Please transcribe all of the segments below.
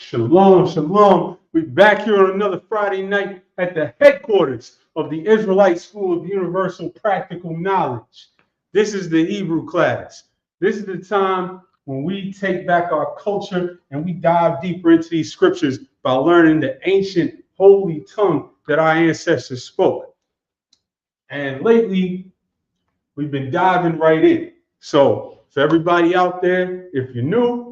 Shalom, shalom. We're back here on another Friday night at the headquarters of the Israelite School of Universal Practical Knowledge. This is the Hebrew class. This is the time when we take back our culture and we dive deeper into these scriptures by learning the ancient holy tongue that our ancestors spoke. And lately, we've been diving right in. So, for everybody out there, if you're new,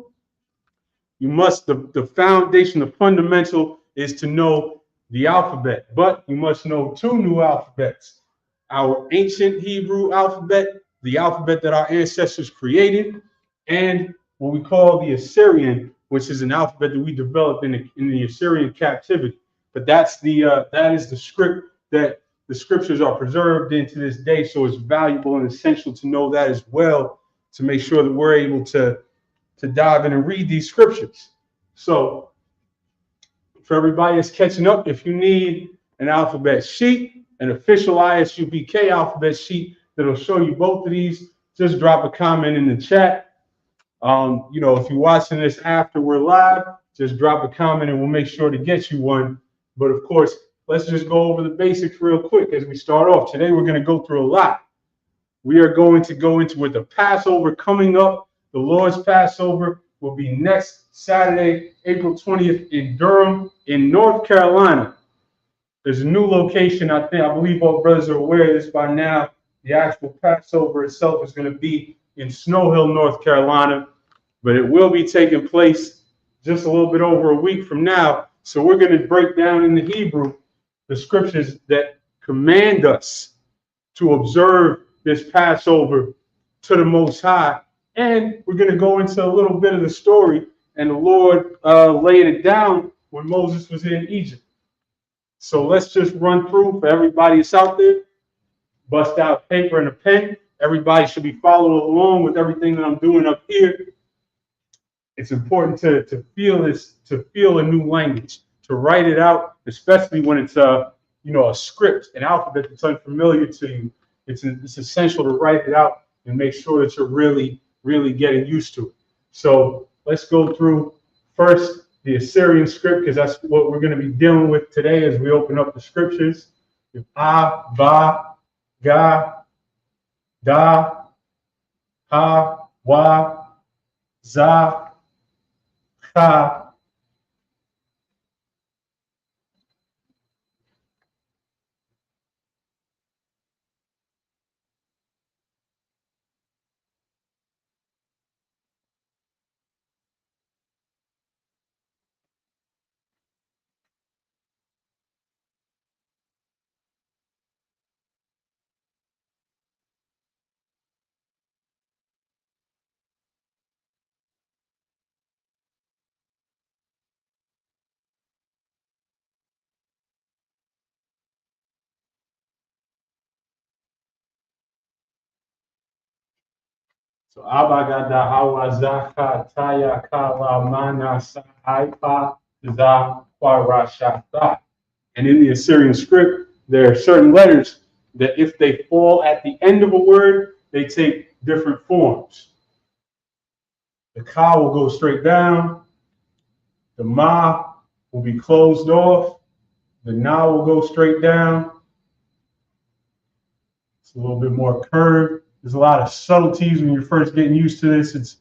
you must, the foundation, the fundamental is to know the alphabet, but you must know two new alphabets. Our ancient Hebrew alphabet, the alphabet that our ancestors created, and what we call the Assyrian, which is an alphabet that we developed in the Assyrian captivity. But that is the script that the scriptures are preserved in to this day. So it's valuable and essential to know that as well, to make sure that we're able to dive in and read these scriptures. So for everybody that's catching up, if you need an alphabet sheet, an official ISUPK alphabet sheet that'll show you both of these, just drop a comment in the chat. If you're watching this after we're live, just drop a comment and we'll make sure to get you one. But of course, let's just go over the basics real quick as we start off. Today, we're going to go through a lot. We are going to go into with the Passover coming up. The Lord's Passover will be next Saturday, April 20th in Durham, in North Carolina. There's a new location. I believe all brothers are aware of this by now. The actual Passover itself is going to be in Snow Hill, North Carolina, but it will be taking place just a little bit over a week from now. So we're going to break down in the Hebrew the scriptures that command us to observe this Passover to the Most High. And we're going to go into a little bit of the story, and the Lord laid it down when Moses was in Egypt. So let's just run through for everybody that's out there. Bust out paper and a pen. Everybody should be following along with everything that I'm doing up here. It's important to feel this, to feel a new language, to write it out, especially when it's a script, an alphabet that's unfamiliar to you. It's essential to write it out and make sure that you're really, really getting used to it. So let's go through first the Assyrian script, because that's what we're going to be dealing with today as we open up the scriptures. A, Ba, Ga, Da, Ha, Wa, Za, Cha. So Abagada Hawazaka Taya Kala Mana Saipa Za Kwarashata. And in the Assyrian script, there are certain letters that if they fall at the end of a word, they take different forms. The Ka will go straight down, the Ma will be closed off, the Na will go straight down. It's a little bit more curved. There's a lot of subtleties when you're first getting used to this.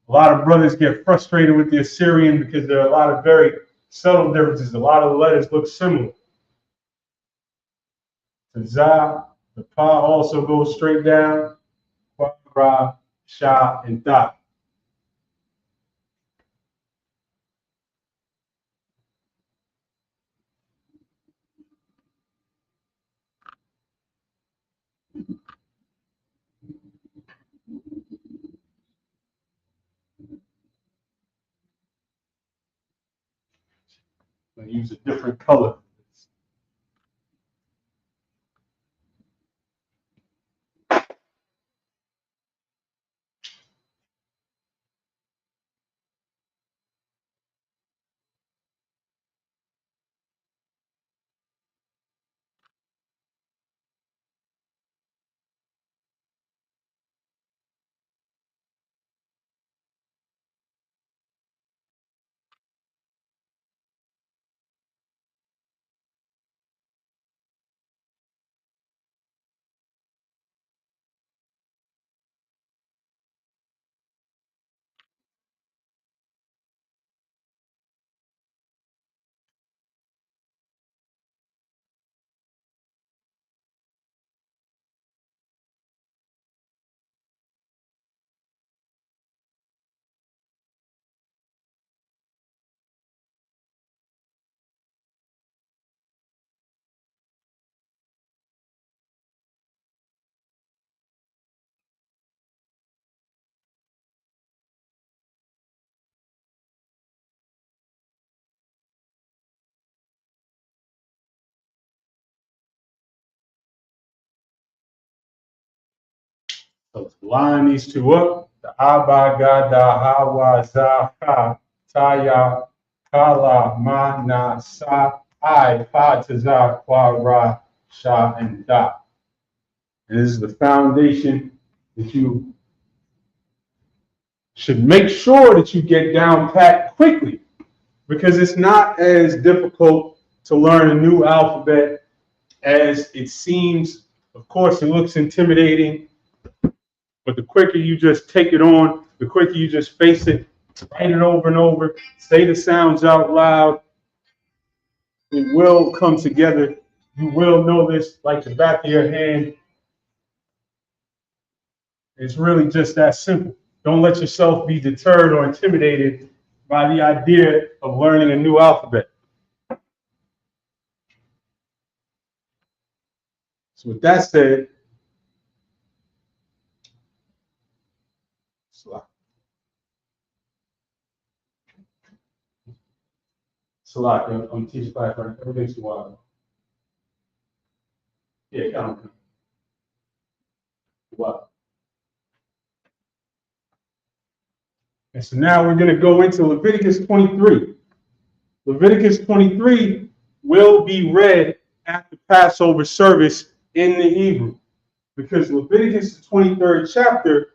A lot of brothers get frustrated with the Assyrian because there are a lot of very subtle differences. A lot of the letters look similar. The Za, the Pa also goes straight down. Kwa, Ra, Sha, and Da. I use a different color. So to line these two up, the Abba, Gada, Hawa, Za, Ha, Taya, Kala, Ma, Na, Sa, I, Ha, Taza, Kwa, Ra, Sha, and Da. And this is the foundation that you should make sure that you get down pat quickly, because it's not as difficult to learn a new alphabet as it seems. Of course, it looks intimidating, but the quicker you just take it on, the quicker you just face it, write it over and over, say the sounds out loud, it will come together. You will know this like the back of your hand. It's really just that simple. Don't let yourself be deterred or intimidated by the idea of learning a new alphabet. So with that said, Salak, I'm teaching class right. Everything's wild. Yeah, count them. Wow. And so now we're going to go into Leviticus 23. Leviticus 23 will be read at the Passover service in the Hebrew, because Leviticus, the 23rd chapter,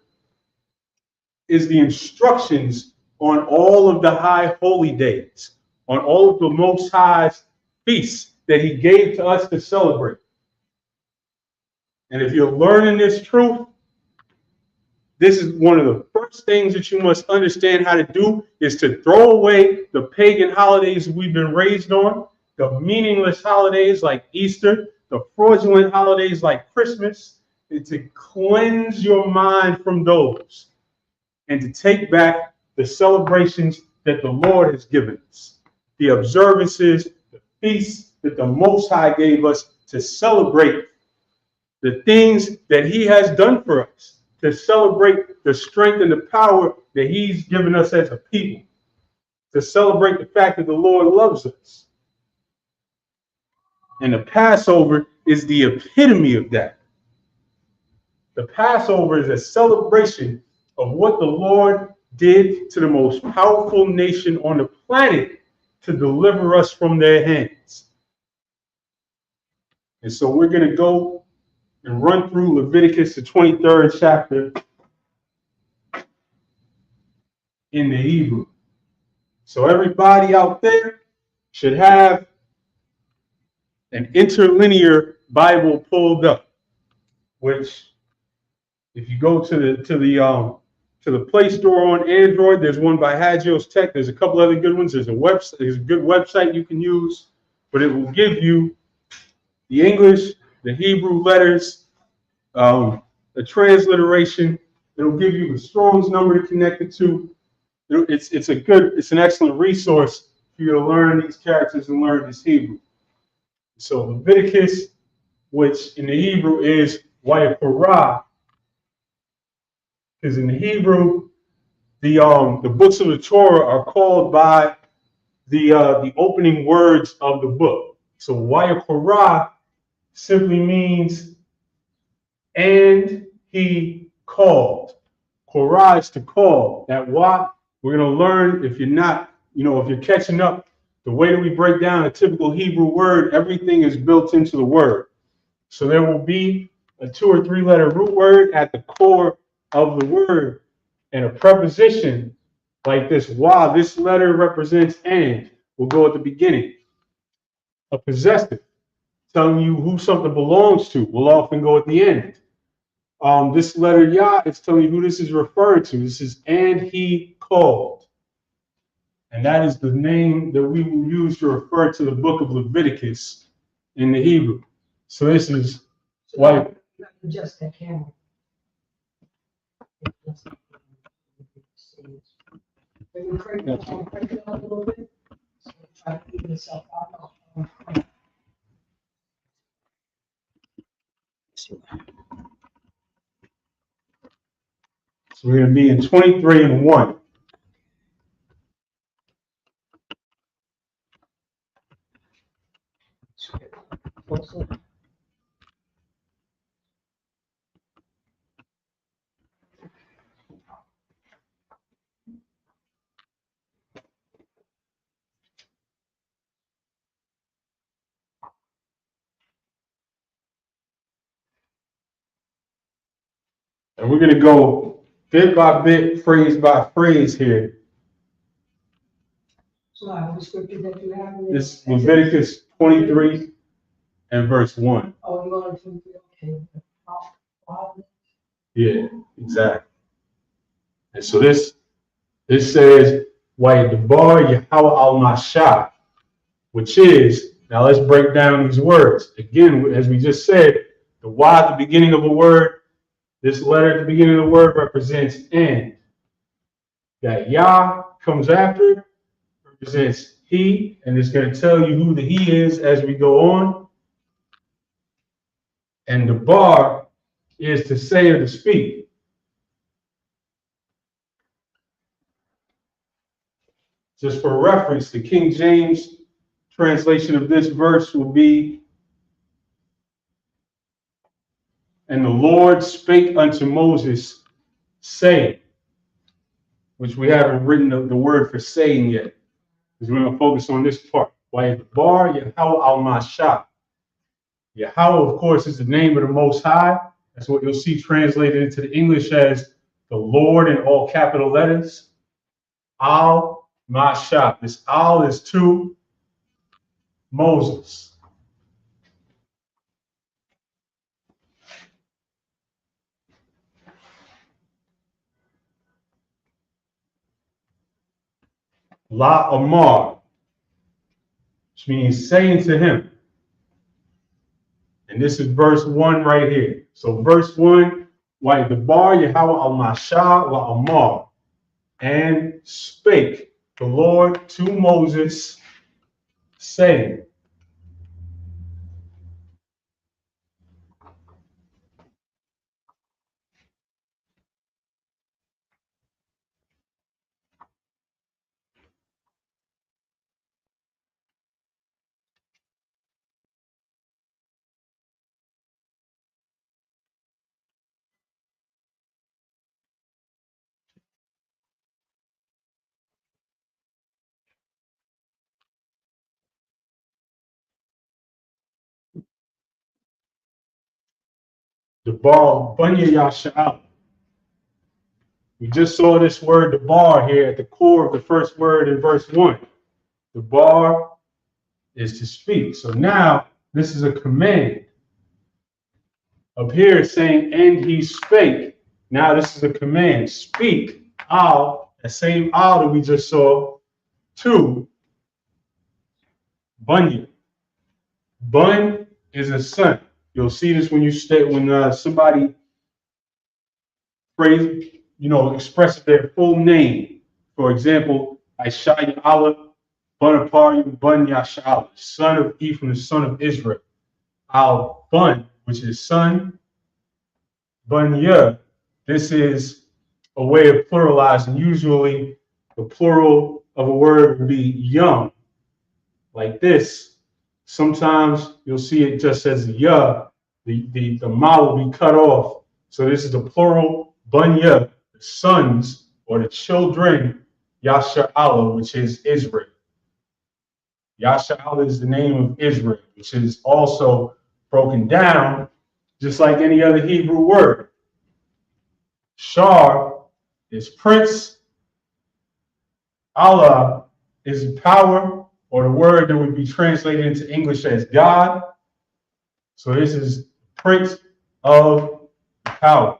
is the instructions on all of the high holy days, on all of the Most High's feasts that he gave to us to celebrate. And if you're learning this truth, this is one of the first things that you must understand how to do, is to throw away the pagan holidays we've been raised on, the meaningless holidays like Easter, the fraudulent holidays like Christmas, and to cleanse your mind from those and to take back the celebrations that the Lord has given us, the observances, the feasts that the Most High gave us to celebrate the things that he has done for us, to celebrate the strength and the power that he's given us as a people, to celebrate the fact that the Lord loves us. And the Passover is the epitome of that. The Passover is a celebration of what the Lord did to the most powerful nation on the planet to deliver us from their hands. And so we're going to go and run through Leviticus, the 23rd chapter, in the Hebrew. So everybody out there should have an interlinear Bible pulled up, which if you go to the Play Store on Android, there's one by Hagios Tech. There's a couple other good ones. There's a good website you can use, but it will give you the English, the Hebrew letters, the transliteration. It'll give you the Strong's number to connect it to. It's an excellent resource for you to learn these characters and learn this Hebrew. So Leviticus, which in the Hebrew is Wayakorah, because in the Hebrew, the books of the Torah are called by the opening words of the book. So Wayakorah simply means and he called. Korah is to call. That what we're going to learn, if you're catching up, the way that we break down a typical Hebrew word, everything is built into the word. So there will be a 2 or 3 letter root word at the core of the word, and a preposition like this. Wa, this letter represents and, will go at the beginning. A possessive, telling you who something belongs to, will often go at the end. This letter Yah is telling you who this is referring to. This is and he called. And that is the name that we will use to refer to the book of Leviticus in the Hebrew. So this is why. Just the camera. Crank it up a little bit. So try to keep this up. So we're going to be in 23 and 1. And we're going to go bit by bit, phrase by phrase here. So the scripture that you have. This is Leviticus 23 and verse 1. Oh, you want to, okay. Yeah, exactly. And so this says, Wa'yadabar Yahweh al-Mashah, which is, now let's break down these words. Again, as we just said, the Y at the beginning of a word, this letter at the beginning of the word represents end. That Yah comes after represents he, and it's going to tell you who the he is as we go on. And the bar is to say or to speak. Just for reference, the King James translation of this verse will be, and the Lord spake unto Moses, saying, which we haven't written the word for saying yet, because we're going to focus on this part. Wa'yadabar Yahweh al-Mashah. Yahweh, of course, is the name of the Most High. That's what you'll see translated into the English as the Lord in all capital letters. Al-Mashah. This Al is to Moses. La Amar, which means saying to him. And this is verse 1 right here. So verse 1, Wa'yadabar Yahweh al-Mashah la Amar, and spake the Lord to Moses, saying. The bar Banya Yasha'al. We just saw this word, the bar, here at the core of the first word in verse 1. The bar is to speak. So now this is a command. Up here it's saying, and he spake. Now this is a command. Speak. Al, that same al that we just saw, to Bunyan. Bun is a son. You'll see this when somebody phrase, expresses their full name. For example, Ishaya Allah, Bunapari, Bun Yashal, son of Ephraim, the son of Israel. Al Bun, which is son, Bunya. This is a way of pluralizing. Usually, the plural of a word would be young, like this. Sometimes you'll see it just as ya. The ma will be cut off. So this is the plural bunya, the sons or the children, Yasha'ala, which is Israel. Yasha'ala is the name of Israel, which is also broken down just like any other Hebrew word. Shar is prince. Allah is power, or the word that would be translated into English as God. So this is prince of power.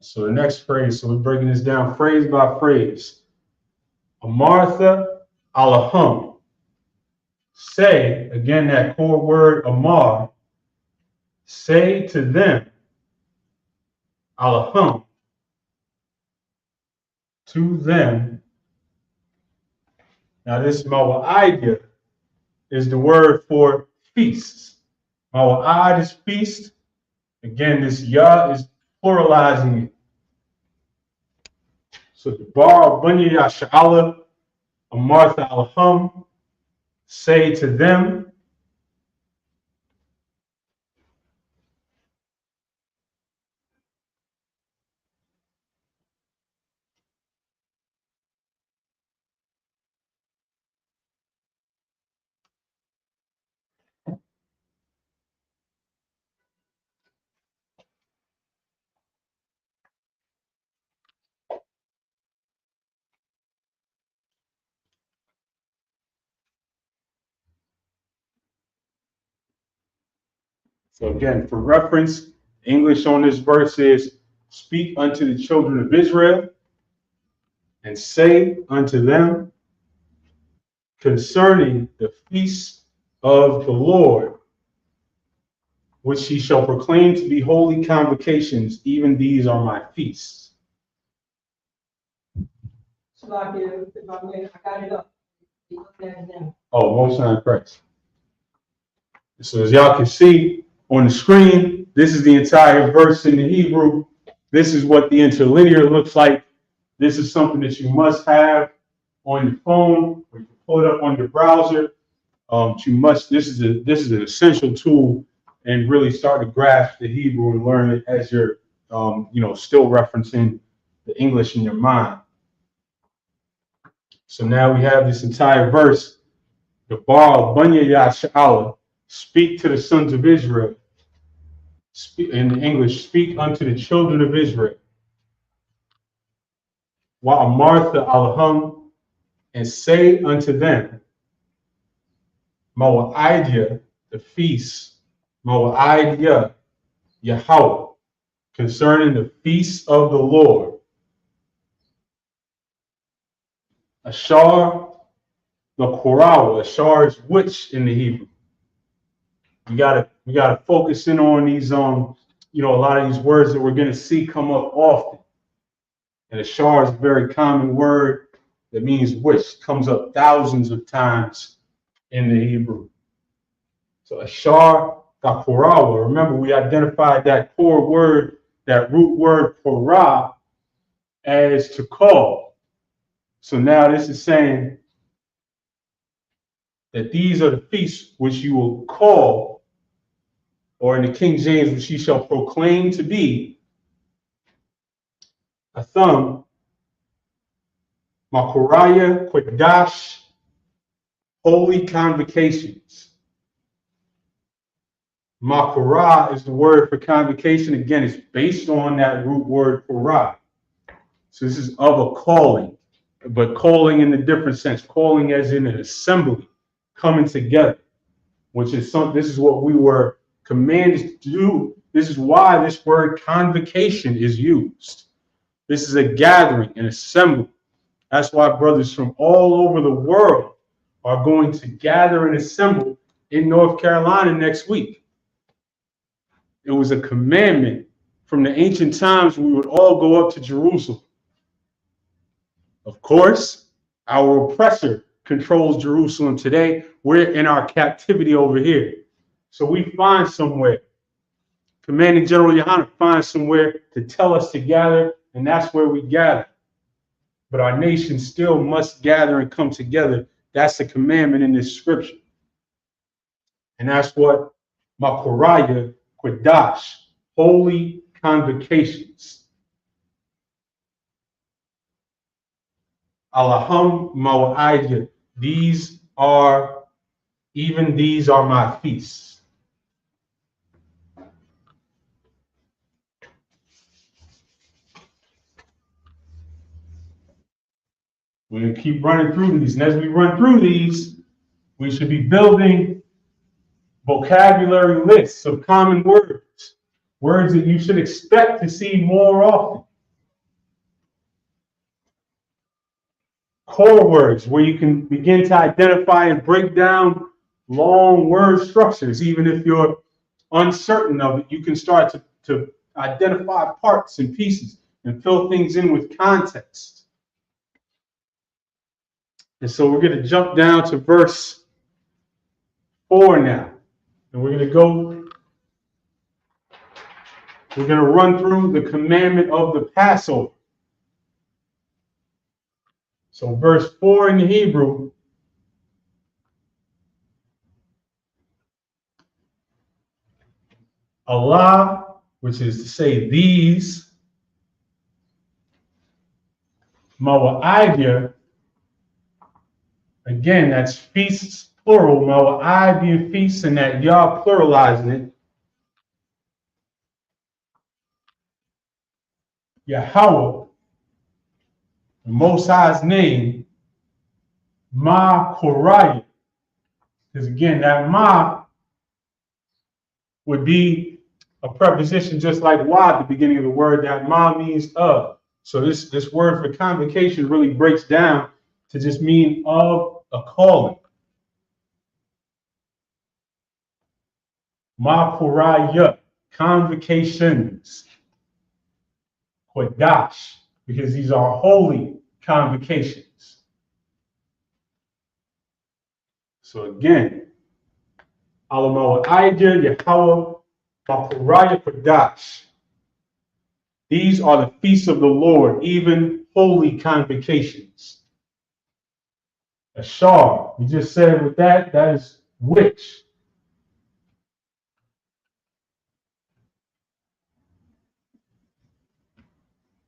So the next phrase, so we're breaking this down phrase by phrase. Amartha alahum. Say, again, that core word amar. Say to them, alahum. To them. Now this mawa'idya is the word for feasts. Mawa'ad is feast. Again, this ya is pluralizing it. So the bar Bunya Yasha'ala, Amartha Alham, say to them. So again, for reference, English on this verse is, speak unto the children of Israel and say unto them concerning the feasts of the Lord, which ye shall proclaim to be holy convocations, even these are my feasts. So like if I got it up. Oh, Most High Christ. So as y'all can see on the screen, this is the entire verse in the Hebrew. This is what the interlinear looks like. This is something that you must have on your phone, or you can pull it up on your browser. This is an essential tool, and really start to grasp the Hebrew and learn it as you're still referencing the English in your mind. So now we have this entire verse. The bar Bunya Yasha'ala, speak to the sons of Israel. In English, speak unto the children of Israel. Wa Amartha Alham, and say unto them, Mawa'idya, the feast, Mawa'idya, Yahweh, concerning the feast of the Lord. Ashar, the Korawa, Ashar is which in the Hebrew. We gotta focus in on these a lot of these words that we're gonna see come up often. And ashar is a very common word that means which, comes up thousands of times in the Hebrew. So ashar Korawa. Remember, we identified that core word, that root word korah, as to call. So now this is saying that these are the feasts which you will call, or in the King James, which ye shall proclaim to be a thumb, Makoraya, Qadash, holy convocations. Makorah is the word for convocation. Again, it's based on that root word korah. So this is of a calling, but calling in a different sense, calling as in an assembly, coming together, which is this is what we were commanded to do. This is why this word convocation is used. This is a gathering, an assembly. That's why brothers from all over the world are going to gather and assemble in North Carolina next week. It was a commandment from the ancient times. We would all go up to Jerusalem. Of course, our oppressor controls Jerusalem today. We're in our captivity over here. So we find somewhere. Commanding General Yohana finds somewhere to tell us to gather, and that's where we gather. But our nation still must gather and come together. That's the commandment in this scripture. And that's what Makoraya, Qadash, holy convocations. Alaham Mawa'idya, these are my feasts. We're going to keep running through these. And as we run through these, we should be building vocabulary lists of common words, words that you should expect to see more often. Core words where you can begin to identify and break down long word structures. Even if you're uncertain of it, you can start to identify parts and pieces and fill things in with context. And so we're going to jump down to verse 4 now. And we're going to go we're going to run through the commandment of the Passover. So verse 4 in the Hebrew, Allah, which is to say these, Mawa'idya, again, that's feasts plural, Mawa'id being feasts, and that Yah pluralizing it. Yahweh, the Most High's name, Ma Koraya. Because again, that Ma would be a preposition just like Wa at the beginning of the word. That Ma means of. So this word for convocation really breaks down to just mean of a calling. Ma Koraya, convocations. Qadash, because these are holy convocations. So again, Alamo Aija, Yahweh, Makuraya Qadash. These are the feasts of the Lord, even holy convocations. Ashar, we just said with that is which.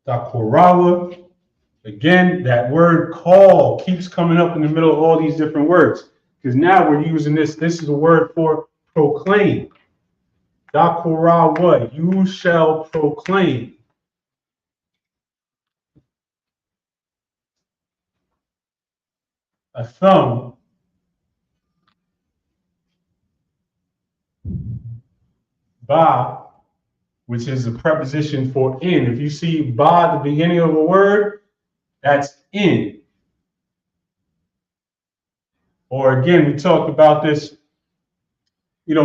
Dakorawa, again, that word call keeps coming up in the middle of all these different words. Because now we're using this is a word for proclaim. Dakorawa, you shall proclaim. A thumb, ba, which is a preposition for in. If you see ba at the beginning of a word, that's in. Or again, we talked about this,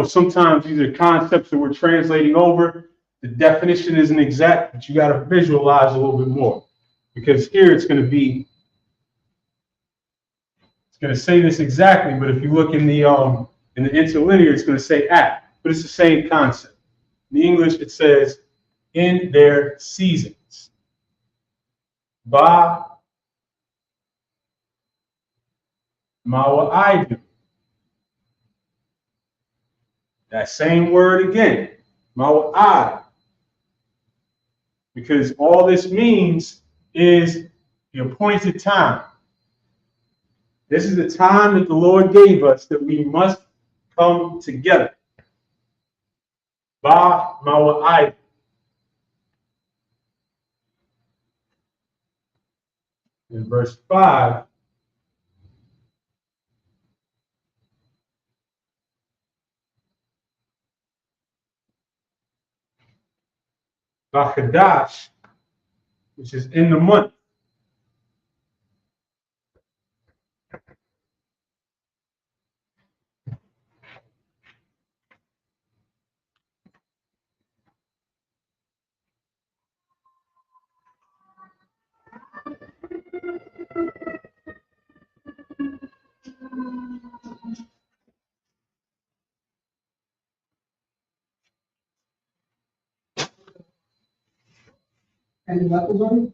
sometimes these are concepts that we're translating over. The definition isn't exact, but you got to visualize a little bit more. Because here it's going to say this exactly, but if you look in the interlinear, it's going to say at. But it's the same concept. In English, it says in their seasons. Ba mawa'aidu. That same word again, mawa'ad. Because all this means is the appointed time. This is the time that the Lord gave us that we must come together. Ba mawa'aidu. In verse 5, Qadash, which is in the month. And the levels on it?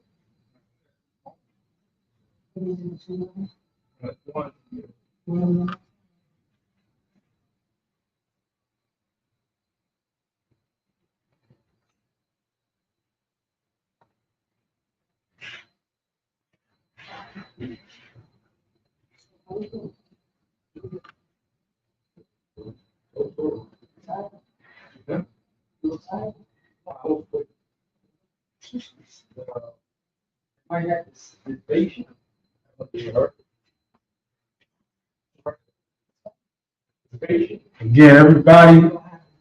Again, everybody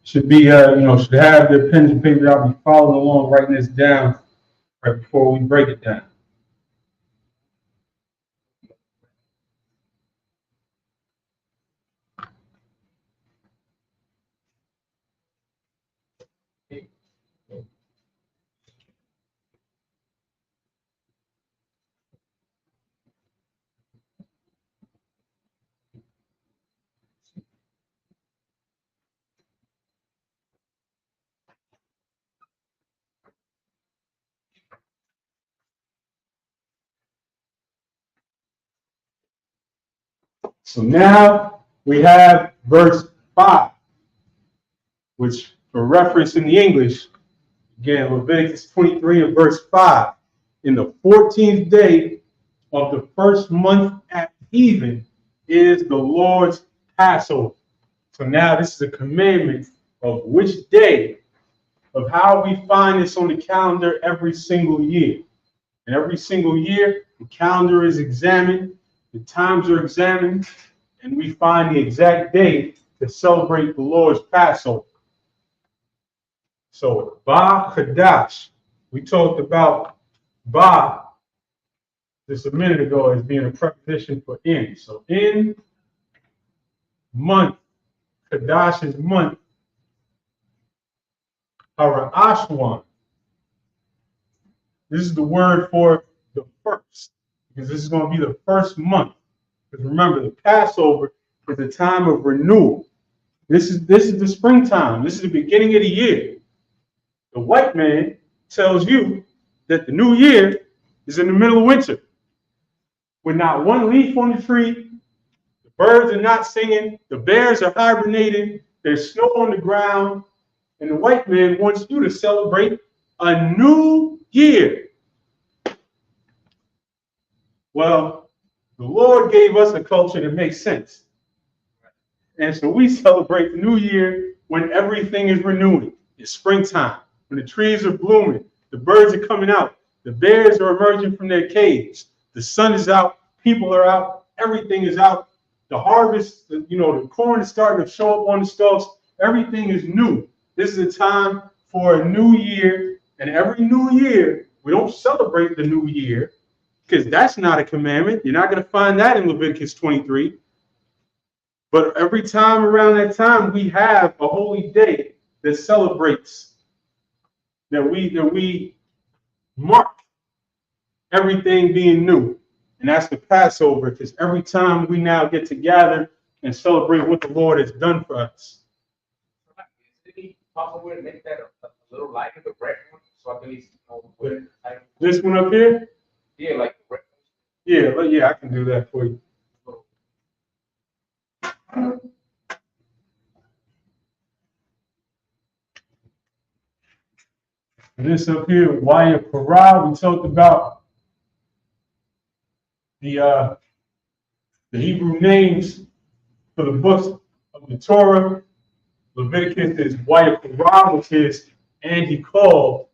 should be, should have their pens and paper out, be following along, writing this down right before we break it down. So now we have verse 5, which for reference in the English, again, Leviticus 23 and verse 5. In the 14th day of the first month at even is the Lord's Passover. So now this is a commandment of which day, of how we find this on the calendar every single year. And every single year, the calendar is examined, the times are examined, and we find the exact day to celebrate the Lord's Passover. So, Ba Qadash, we talked about Ba just a minute ago as being a preposition for in. So, in month, Qadash is month, Harashwan. This is the word for the first, because this is going to be the first month. Because remember, the Passover is a time of renewal. This is the springtime. This is the beginning of the year. The white man tells you that the new year is in the middle of winter. With not one leaf on the tree, the birds are not singing, the bears are hibernating, there's snow on the ground, and the white man wants you to celebrate a new year. Well, the Lord gave us a culture that makes sense. And so we celebrate the new year when everything is renewing. It's springtime, when the trees are blooming, the birds are coming out, the bears are emerging from their caves, the sun is out, people are out, everything is out. The harvest, the corn is starting to show up on the stalks. Everything is new. This is a time for a new year. And every new year, we don't celebrate the new year because that's not a commandment. You're not going to find that in Leviticus 23. But every time around that time, we have a holy day that celebrates, that we mark everything being new. And that's the Passover, because every time we now get to gather and celebrate what the Lord has done for us. Is it possible to make that a little lighter, the red one, so I can at least know where? This one up here? Yeah, like the red. Yeah, I can do that for you. And this up here, Waya Parah, we talked about the Hebrew names for the books of the Torah. Leviticus is Waya Parah, which is, and he called.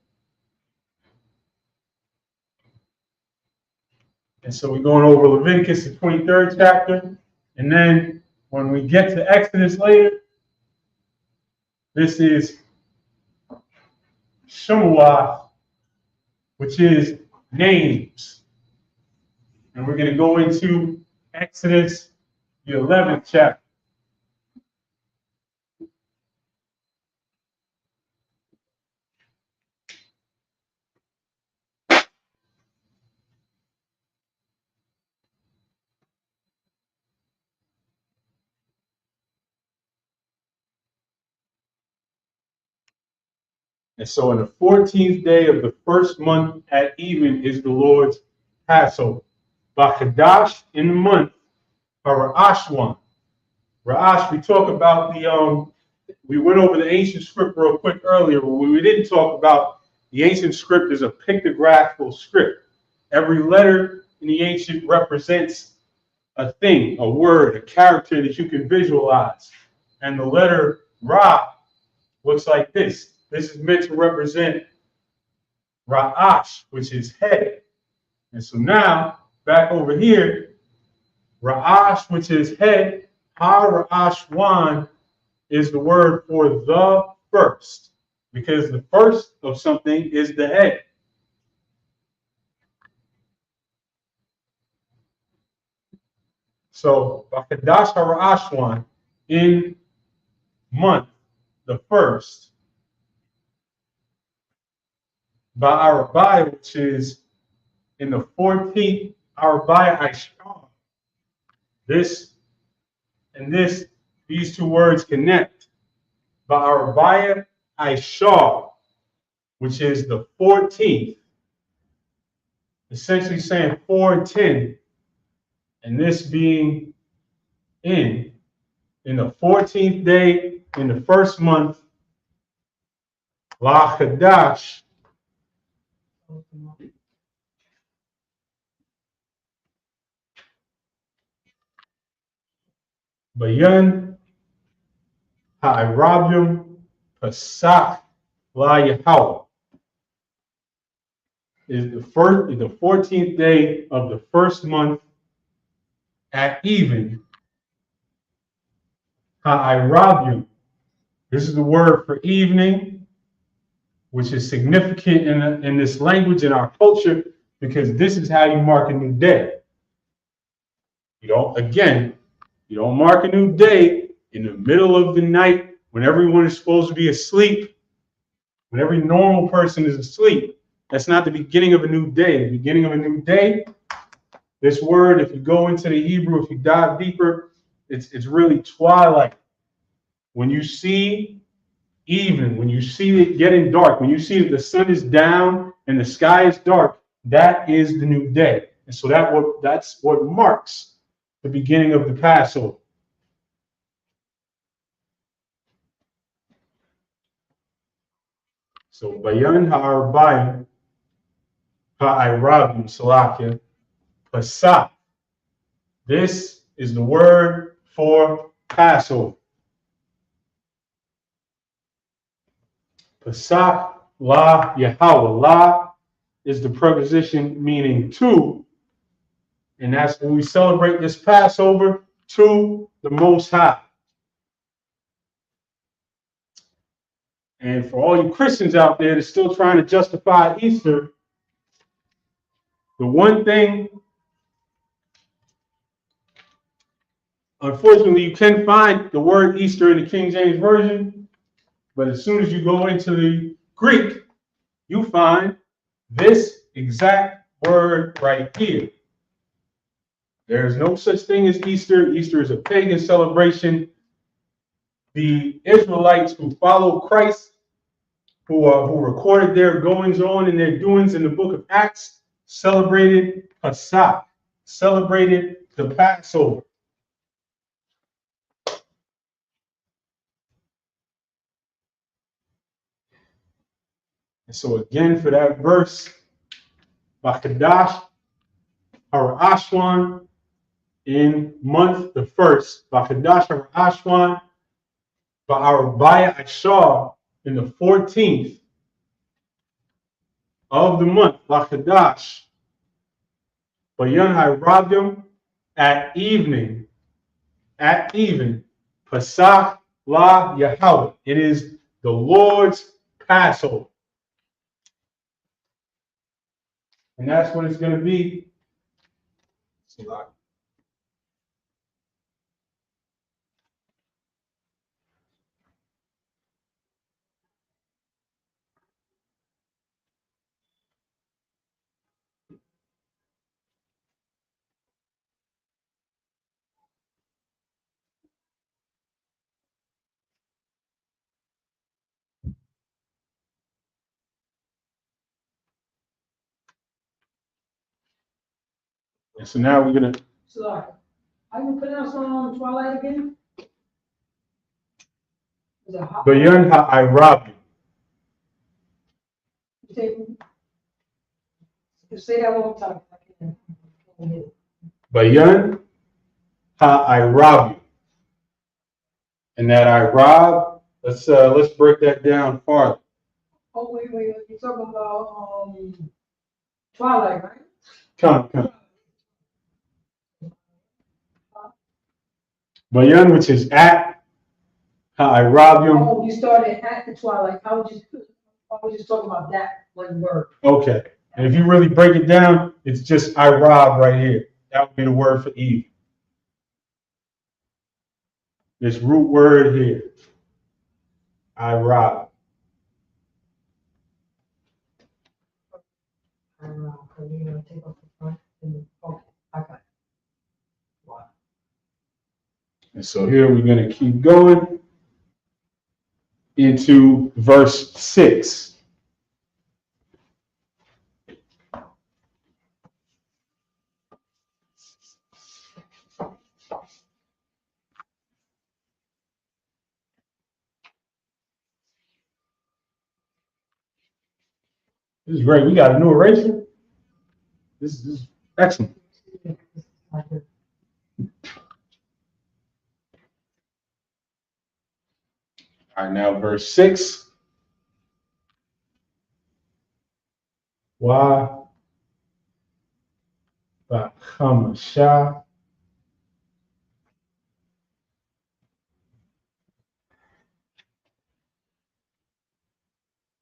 And so we're going over Leviticus, the 23rd chapter. And then when we get to Exodus later, this is Shemuah, which is names. And we're going to go into Exodus, the 11th chapter. And so on the 14th day of the first month at even is the Lord's Passover. Bachadash in the month, Ra'ashwan. Ra'ash, we talk about we went over the ancient script real quick earlier, but we didn't talk about the ancient script is a pictographical script. Every letter in the ancient represents a thing, a word, a character that you can visualize. And the letter Ra looks like this. This is meant to represent Ra'ash, which is head. And so now, back over here, Ra'ash, which is head, Ha-Ra'ashwan is the word for the first, because the first of something is the head. So, Bachadash Ha-Ra'ashwan, in month, the first, Ba'arabai, which is in the 14th, Arabai Aishar. This and this, these two words connect. Ba'arabai Aishar, which is the 14th, essentially saying 4 and 10, and this being in the 14th day in the first month, La Qadash, Bayan Ha'irabium Pesach La Yahweh, is the 14th day of the first month at even. Ha'irabium. This is the word for evening, which is significant in this language, in our culture, because this is how you mark a new day. You don't mark a new day in the middle of the night when everyone is supposed to be asleep, when every normal person is asleep. That's not the beginning of a new day. The beginning of a new day, this word, if you go into the Hebrew, if you dive deeper, it's really twilight. When you see even, when you see it getting dark, when you see that the sun is down and the sky is dark, that is the new day. And so that's what marks the beginning of the Passover. So Bayan Ha'arbayim Ha'irabim Salakia Pesach. This is the word for Passover. Pesach La Yahweh. La is the preposition meaning to, and that's when we celebrate this Passover, to the Most High. And for all you Christians out there that's still trying to justify Easter, the one thing, unfortunately, you can find the word Easter in the King James Version, but as soon as you go into the Greek, you find this exact word right here. There is no such thing as Easter. Easter is a pagan celebration. The Israelites who followed Christ, who recorded their goings on and their doings in the book of Acts, celebrated Pesach, celebrated the Passover. And so again, for that verse, Qadash Ashwan, in month the first, Qadash Ashwan, Ba'arabaya Ashar, in the 14th of the month, Qadash, Bayan Ha'irabium, at even, Pesach La Yahweh. It is the Lord's Passover. And that's what it's going to be. And so now we're going to. So, how you pronounce Twilight again? Is it hot? Bayan Ha'irabium. Say that one more time. I can't hear it. Bayan Ha'irabium. And that Irab, let's break that down farther. Oh, wait, you're talking about Twilight, right? Come. Bayan, which is at Ha'irabium. Oh, you started at the Twilight. I was just talking about that one word. Okay. And if you really break it down, it's just Irab right here. That would be the word for Eve. This root word here. Irab. You're gonna take off the front. Okay, I got it. Wow. And so here we're going to keep going into verse 6. This is great. We got a new eraser. This is excellent. Like a- All right, now verse 6. Why Bachamasha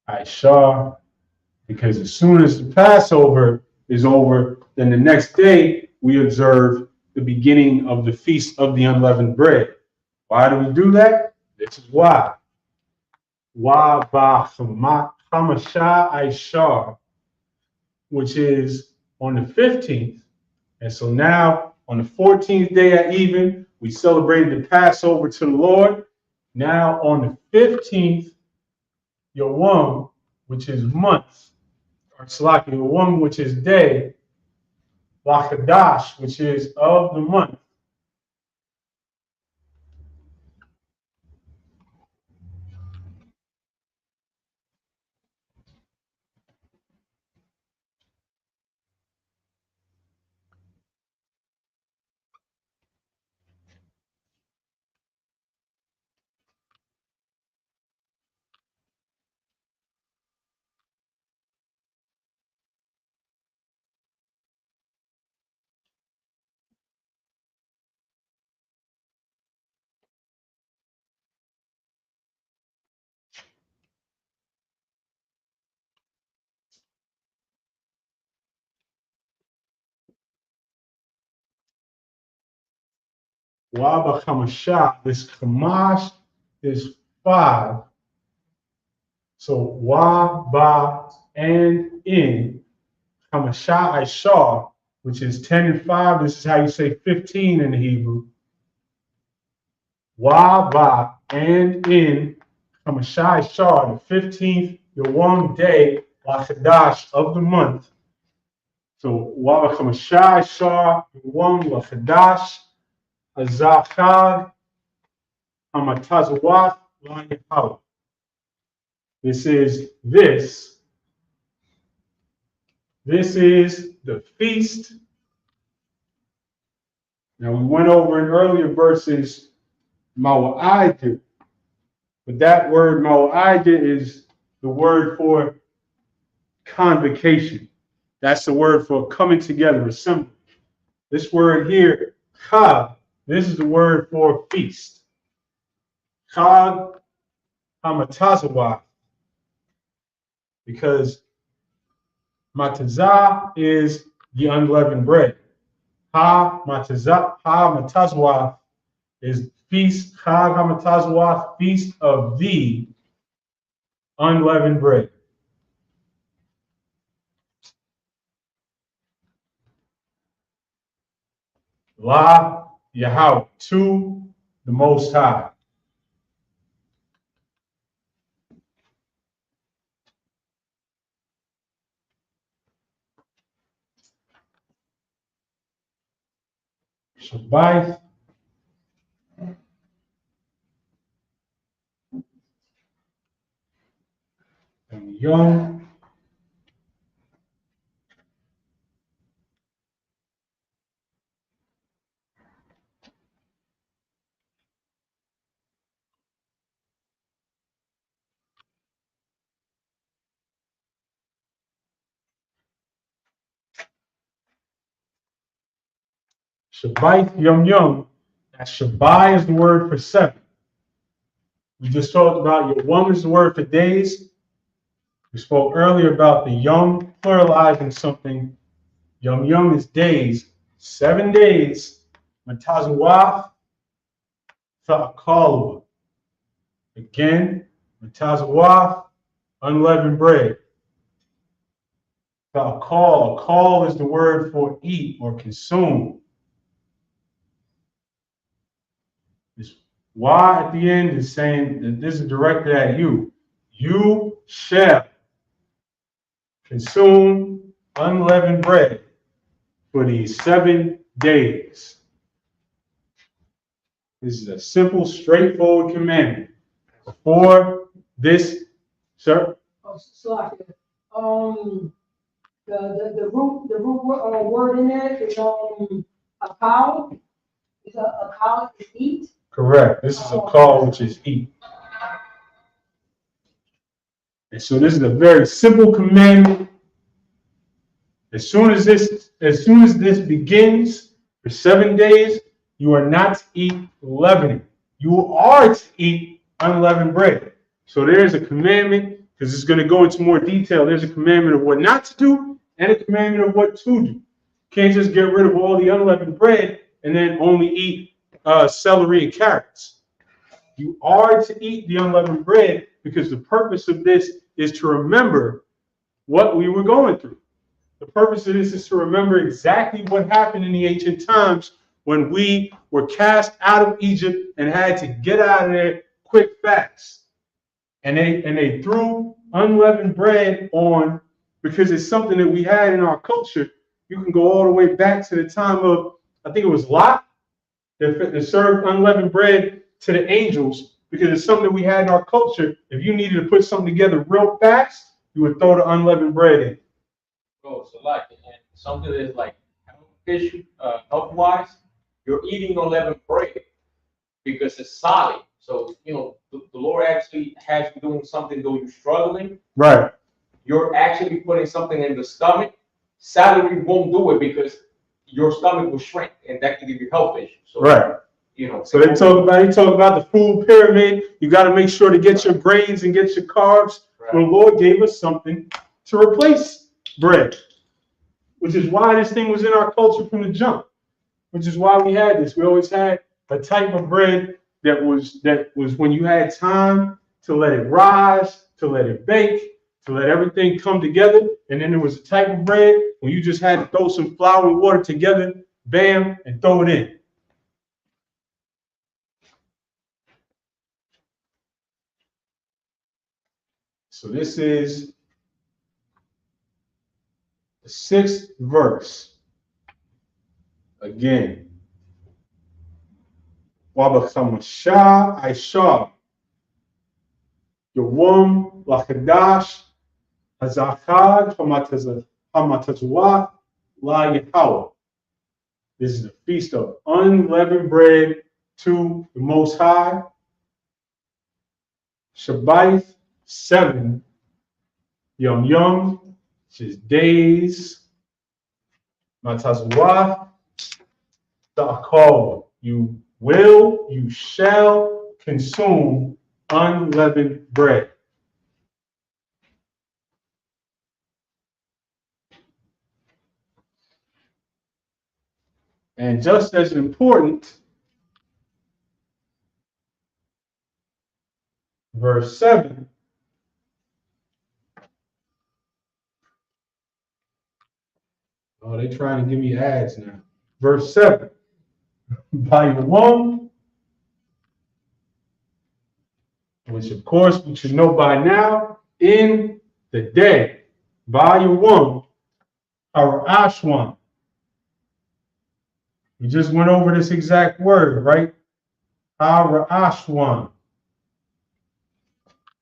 Aishar, because as soon as the Passover is over, then the next day we observe the beginning of the Feast of the Unleavened Bread. Why do we do that? This is why. Why Bachamasha Aishar, which is on the 15th. And so now, on the 14th day at even, we celebrated the Passover to the Lord. Now, on the 15th, Yom, which is month, or Salaki, Yom, which is day, Qadash, which is of the month. Waba Hamashah, this Kamash is 5. So Wa, Ba, and in Hamashah Aishar, which is 10 and 5. This is how you say 15 in Hebrew. Wa, Ba, and in Hamashah Aishar, the 15th, Yom day, Lachadash of the month. So Wa Hamashah Aishar, Yom Lachadash, Azachad, Hamatazawat, La Yahweh. This is this. This is the feast. Now we went over in earlier verses Mawa'ida, but that word Mawa'ida is the word for convocation. That's the word for coming together, assembly. This word here, Chag, this is the word for feast. Chag Hamatazawah, because Matazah is the unleavened bread. Ha matazwa is feast. Chag hamatazwa, feast of the unleavened bread. La Yahweh, to the Most High. Shabbat and Yom. Shabbat Yom Yom. That Shabbat is the word for 7. We just talked about Yom is the word for days. We spoke earlier about the Yom pluralizing something. Yom Yom is days. 7 days. Matazawah Ta'akalua. Again, Matazawah, unleavened bread. A call is the word for eat or consume. This Y at the end is saying that this is directed at you. You shall consume unleavened bread for these 7 days. This is a simple, straightforward commandment. Before this, sir? Oh, Slack. The root word in there is a cow. Is a cow is eat. Correct. This is a call, which is eat. And so this is a very simple commandment. As soon as this begins for 7 days, you are not to eat leavening. You are to eat unleavened bread. So there's a commandment, because it's going to go into more detail. There's a commandment of what not to do and a commandment of what to do. You can't just get rid of all the unleavened bread and then only eat celery and carrots. You are to eat the unleavened bread because the purpose of this is to remember what we were going through. The purpose of this is to remember exactly what happened in the ancient times when we were cast out of Egypt and had to get out of there quick fast. And they threw unleavened bread on because it's something that we had in our culture. You can go all the way back to the time of, I think it was Lot, that served unleavened bread to the angels because it's something we had in our culture. If you needed to put something together real fast, you would throw the unleavened bread in. Oh, so like, and something that's like health wise, you're eating unleavened bread because it's solid. So, the Lord actually has you doing something, though you're struggling. Right. You're actually putting something in the stomach. Salary won't do it because your stomach will shrink, and that can give you health issues. So, right. So they talk about the food pyramid. You got to make sure to get your grains and get your carbs. Right. The Lord gave us something to replace bread, which is why this thing was in our culture from the jump. Which is why we had this. We always had a type of bread that was when you had time to let it rise, to let it bake, to let everything come together. And then there was a type of bread when you just had to throw some flour and water together, bam, and throw it in. So this is the 6th verse. Again. Wabachamashah Aisha. Yawam Lachadash Hazachad Hamatazua La Yahweh. This is the feast of unleavened bread to the Most High. Shabbat 7, Yom Yom, which is days. Matazua, Ta'akal. You shall consume unleavened bread. And just as important, verse 7. Oh, they're trying to give me ads now. Verse 7. By one, which of course we should know by now, in the day, by one, our Ashwan. We just went over this exact word, right? Our Ashwan.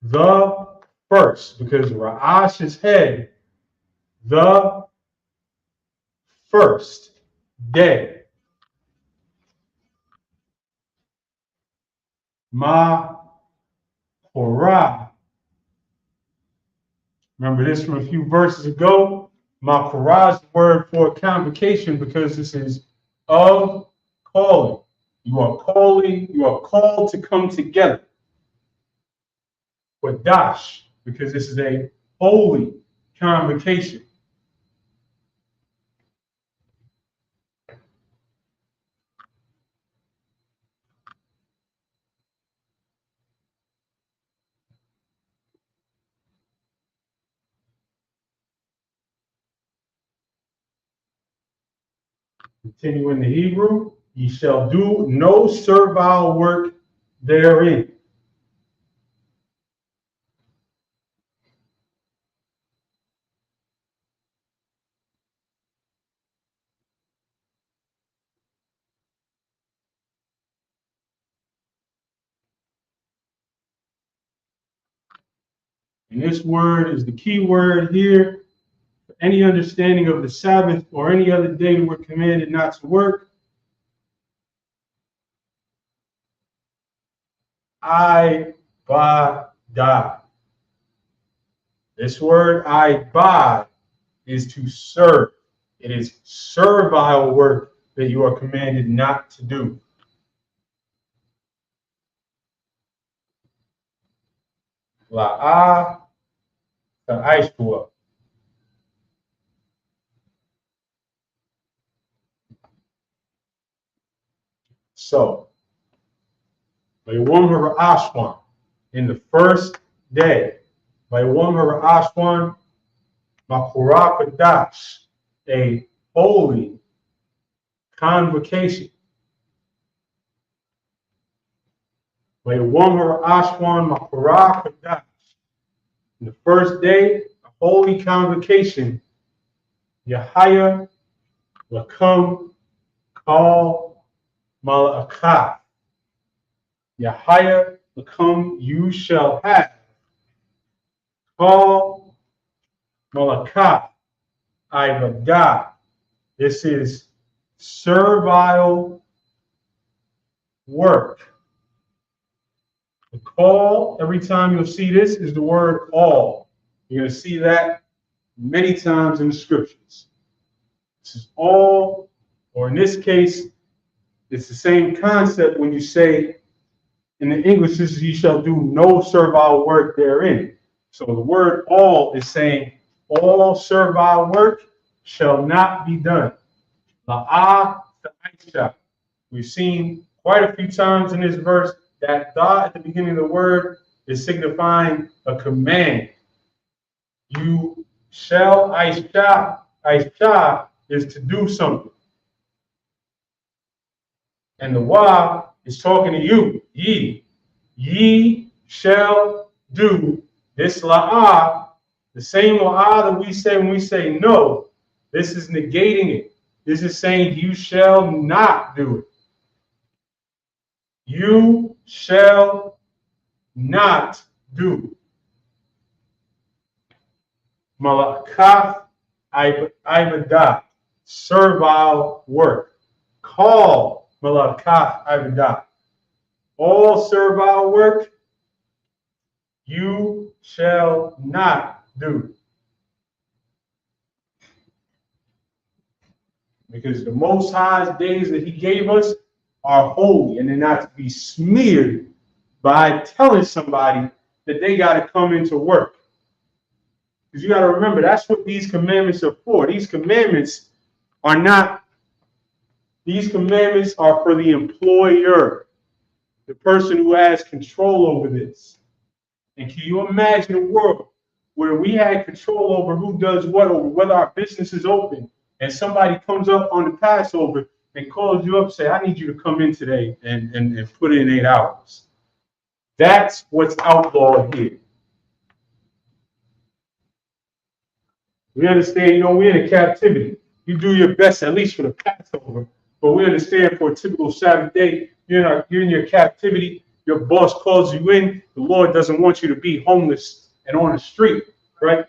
The first, because Ra'ash is head, the first day. Ma Korah. Remember this from a few verses ago? Ma Korah is the word for convocation because this is of calling. You are called to come together. Qadash, because this is a holy convocation. Continue in the Hebrew. Ye shall do no servile work therein. And this word is the key word here. For any understanding of the Sabbath or any other day we're commanded not to work, I ba da. This word I ba is to serve. It is servile work that you are commanded not to do. La'ah ta'aishua. So, Bayawam Harashwan, in the first day, Bayawam Harashwan, Makurah Qadash, a holy convocation. Bayawam Harashwan, Makurah Qadash, in the first day, a holy convocation, Yahaya Lakam Kal Malakah. Yahaya Lakam, you shall have. Kal Malakah, Ibadah. This is servile work. The call, every time you'll see this, is the word all. You're going to see that many times in the scriptures. This is all, or in this case, it's the same concept when you say in the English, this is you shall do no servile work therein. So the word all is saying all servile work shall not be done. La'ah ta'aisha. We've seen quite a few times in this verse that da at the beginning of the word is signifying a command. You shall, aisha is to do something. And the wa is talking to you, ye. Ye shall do this la'ah, the same la'ah that we say when we say no. This is negating it. This is saying you shall not do it. You shall not do. Malakah ibadah, servile work. Call malakah ibadah. All servile work you shall not do. Because the Most High's days that He gave us are holy, and they're not to be smeared by telling somebody that they got to come into work. Because you got to remember, that's what these commandments are for. These commandments are not, these commandments are for the employer, the person who has control over this. And can you imagine a world where we had control over who does what, over whether our business is open, and somebody comes up on the Passover and calls you up and say, I need you to come in today and put in 8 hours. That's what's outlawed here. We understand, we're in a captivity. You do your best, at least for the Passover. But we understand for a typical Sabbath day, you're in your captivity. Your boss calls you in. The Lord doesn't want you to be homeless and on the street, right?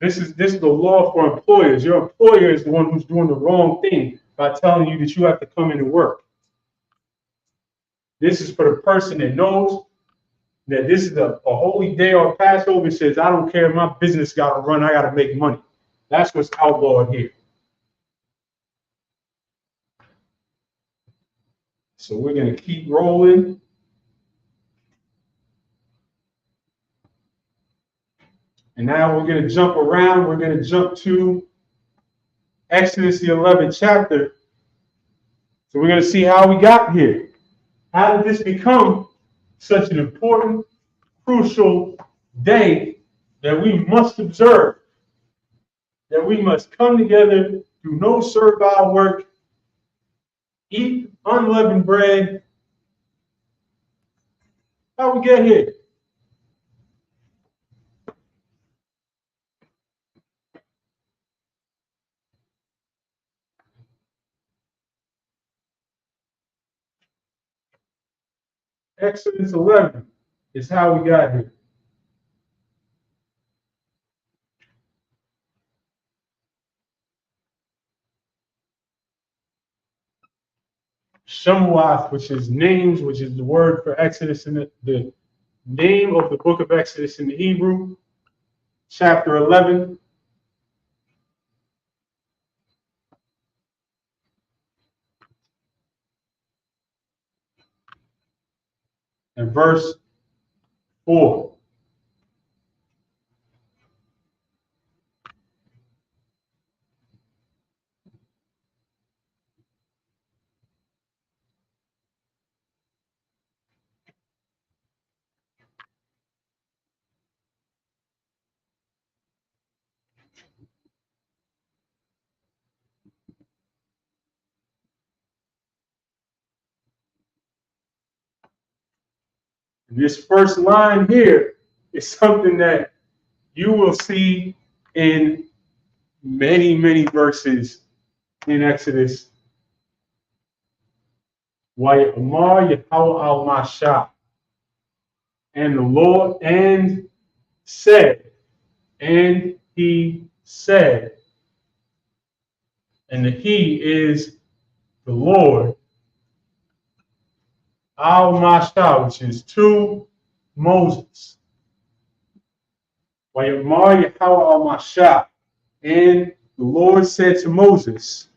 This is the law for employers. Your employer is the one who's doing the wrong thing by telling you that you have to come in and work. This is for the person that knows that this is a holy day or Passover, says, I don't care, my business got to run, I got to make money. That's what's outlawed here. So we're going to keep rolling. And now we're going to jump around. We're going to jump to Exodus, the 11th chapter. So we're going to see how we got here. How did this become such an important, crucial day that we must observe? That we must come together, do no servile work, eat unleavened bread. How we get here? Exodus 11 is how we got here. Shemuath, which is names, which is the word for Exodus in the name of the book of Exodus in the Hebrew, chapter 11. And verse 4. This first line here is something that you will see in many, many verses in Exodus. Amar Yahweh al Mashah. And the Lord and said, and he said, and the he is the Lord, al Mashah, which is to Moses. Amar Yahweh al Mashah. And the Lord said to Moses,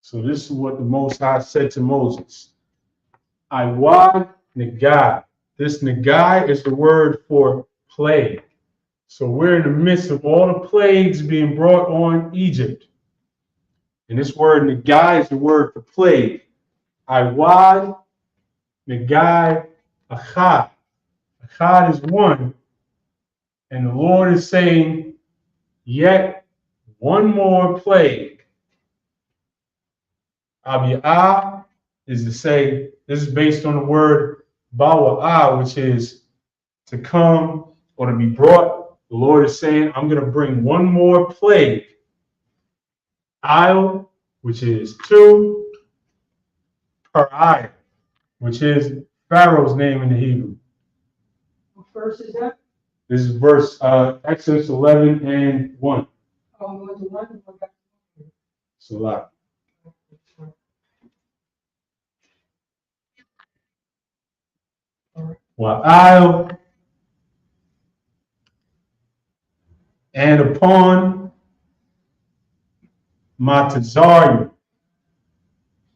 so this is what the Most High said to Moses. Iwad Nagai. This Nagai is the word for plague. So we're in the midst of all the plagues being brought on Egypt. And this word Nagai is the word for plague. Iwad Nagai Achad. Achad is one. And the Lord is saying, yet one more plague. Abiyah is to say, this is based on the word Bawa'ah, which is to come or to be brought. The Lord is saying, I'm going to bring one more plague. I'll, which is two, Parai, which is Pharaoh's name in the Hebrew. What verse is that? This is verse Exodus 11 and 1. Oh, going to one. Salah. Well, I'll and upon Matazarian,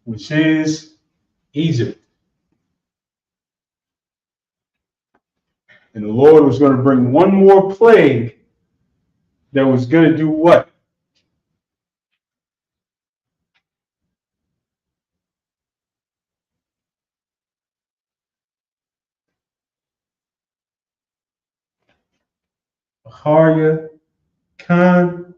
which is Egypt. And the Lord was going to bring one more plague that was going to do what? Harya Khan.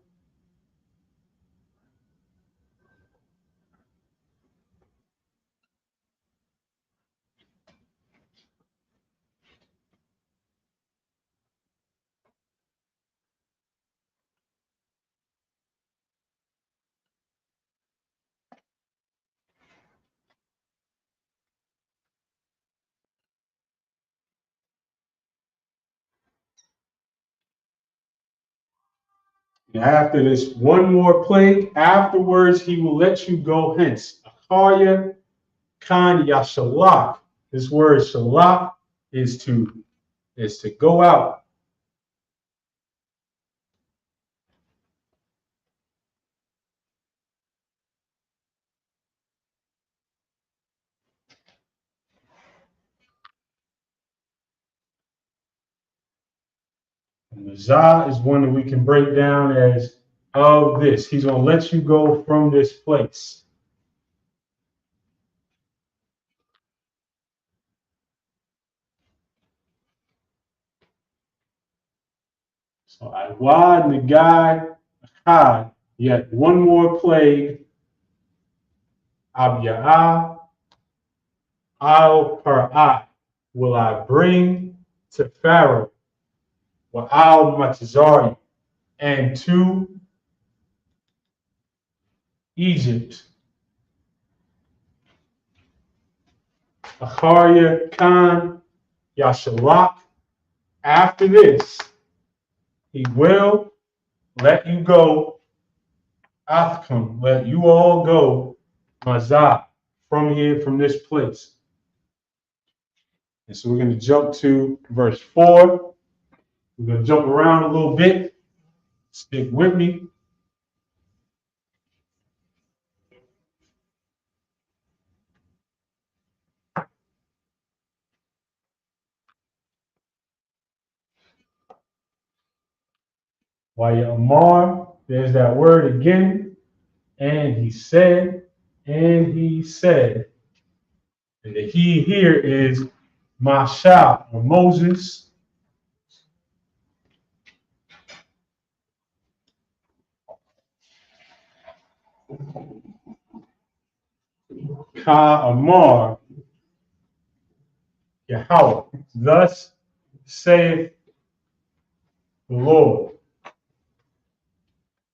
And after this one more plague, afterwards he will let you go hence. Harya Khan Yashalak. This word shalak is to go out. And the Zah is one that we can break down as of this. He's going to let you go from this place. So Iwad, Nagai, Achad, yet one more plague, Abya'ah, Al Par'ah, will I bring to Pharaoh, wa Al Matazari, and to Egypt. Acharya Khan Yashalak, after this, he will let you go, Athkam, let you all go, Mazah, from here, from this place. And so we're going to jump to verse 4. We're going to jump around a little bit. Stick with me. Waya Amar, there's that word again. And he said, and he said. And the he here is Masha, or Moses. Ka Amar, Yahweh. Thus saith the Lord.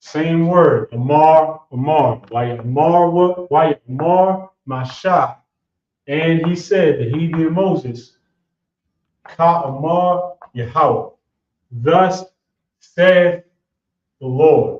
Same word, Amar, Amar. Waya Amar, what? Waya Amar, Masha. And he said, the he being Moses, Ka Amar, Yahweh. Thus saith the Lord.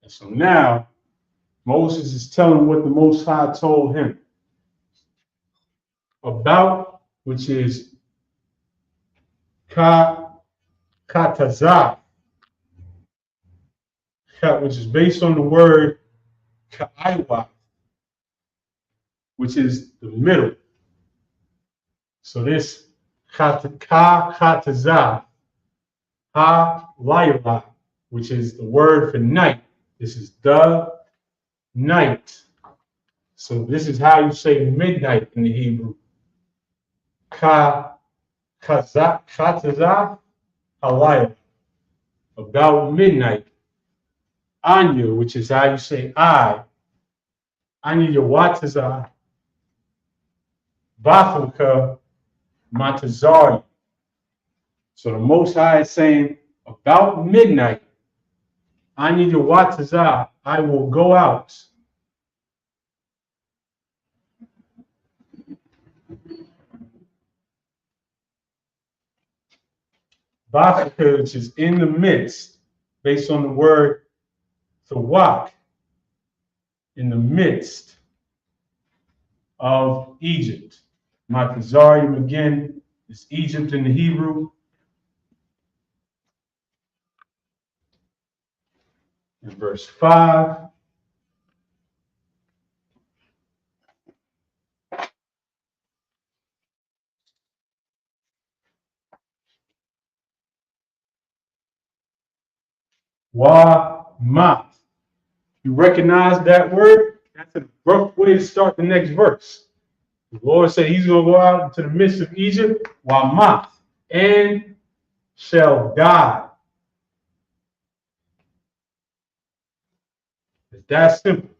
And so now Moses is telling what the Most High told him about, which is katazah, which is based on the word ka'aiwa, which is the middle. So this katazah, ha layla, which is the word for night. This is the night. So this is how you say midnight in the Hebrew. Katazah halayla, about midnight. Anya, which is how you say Anya Yawataza, Bafulka, Matazari. So the Most High is saying, about midnight, Anya Yawataza, I will go out. Bafulka, which is in the midst, based on the word Thawak, in the midst of Egypt. Matazari, again, is Egypt in the Hebrew. In verse 5, Wa Ma. You recognize that word? That's a rough way to start the next verse. The Lord said he's going to go out into the midst of Egypt, Wamath, and shall die. It's that simple.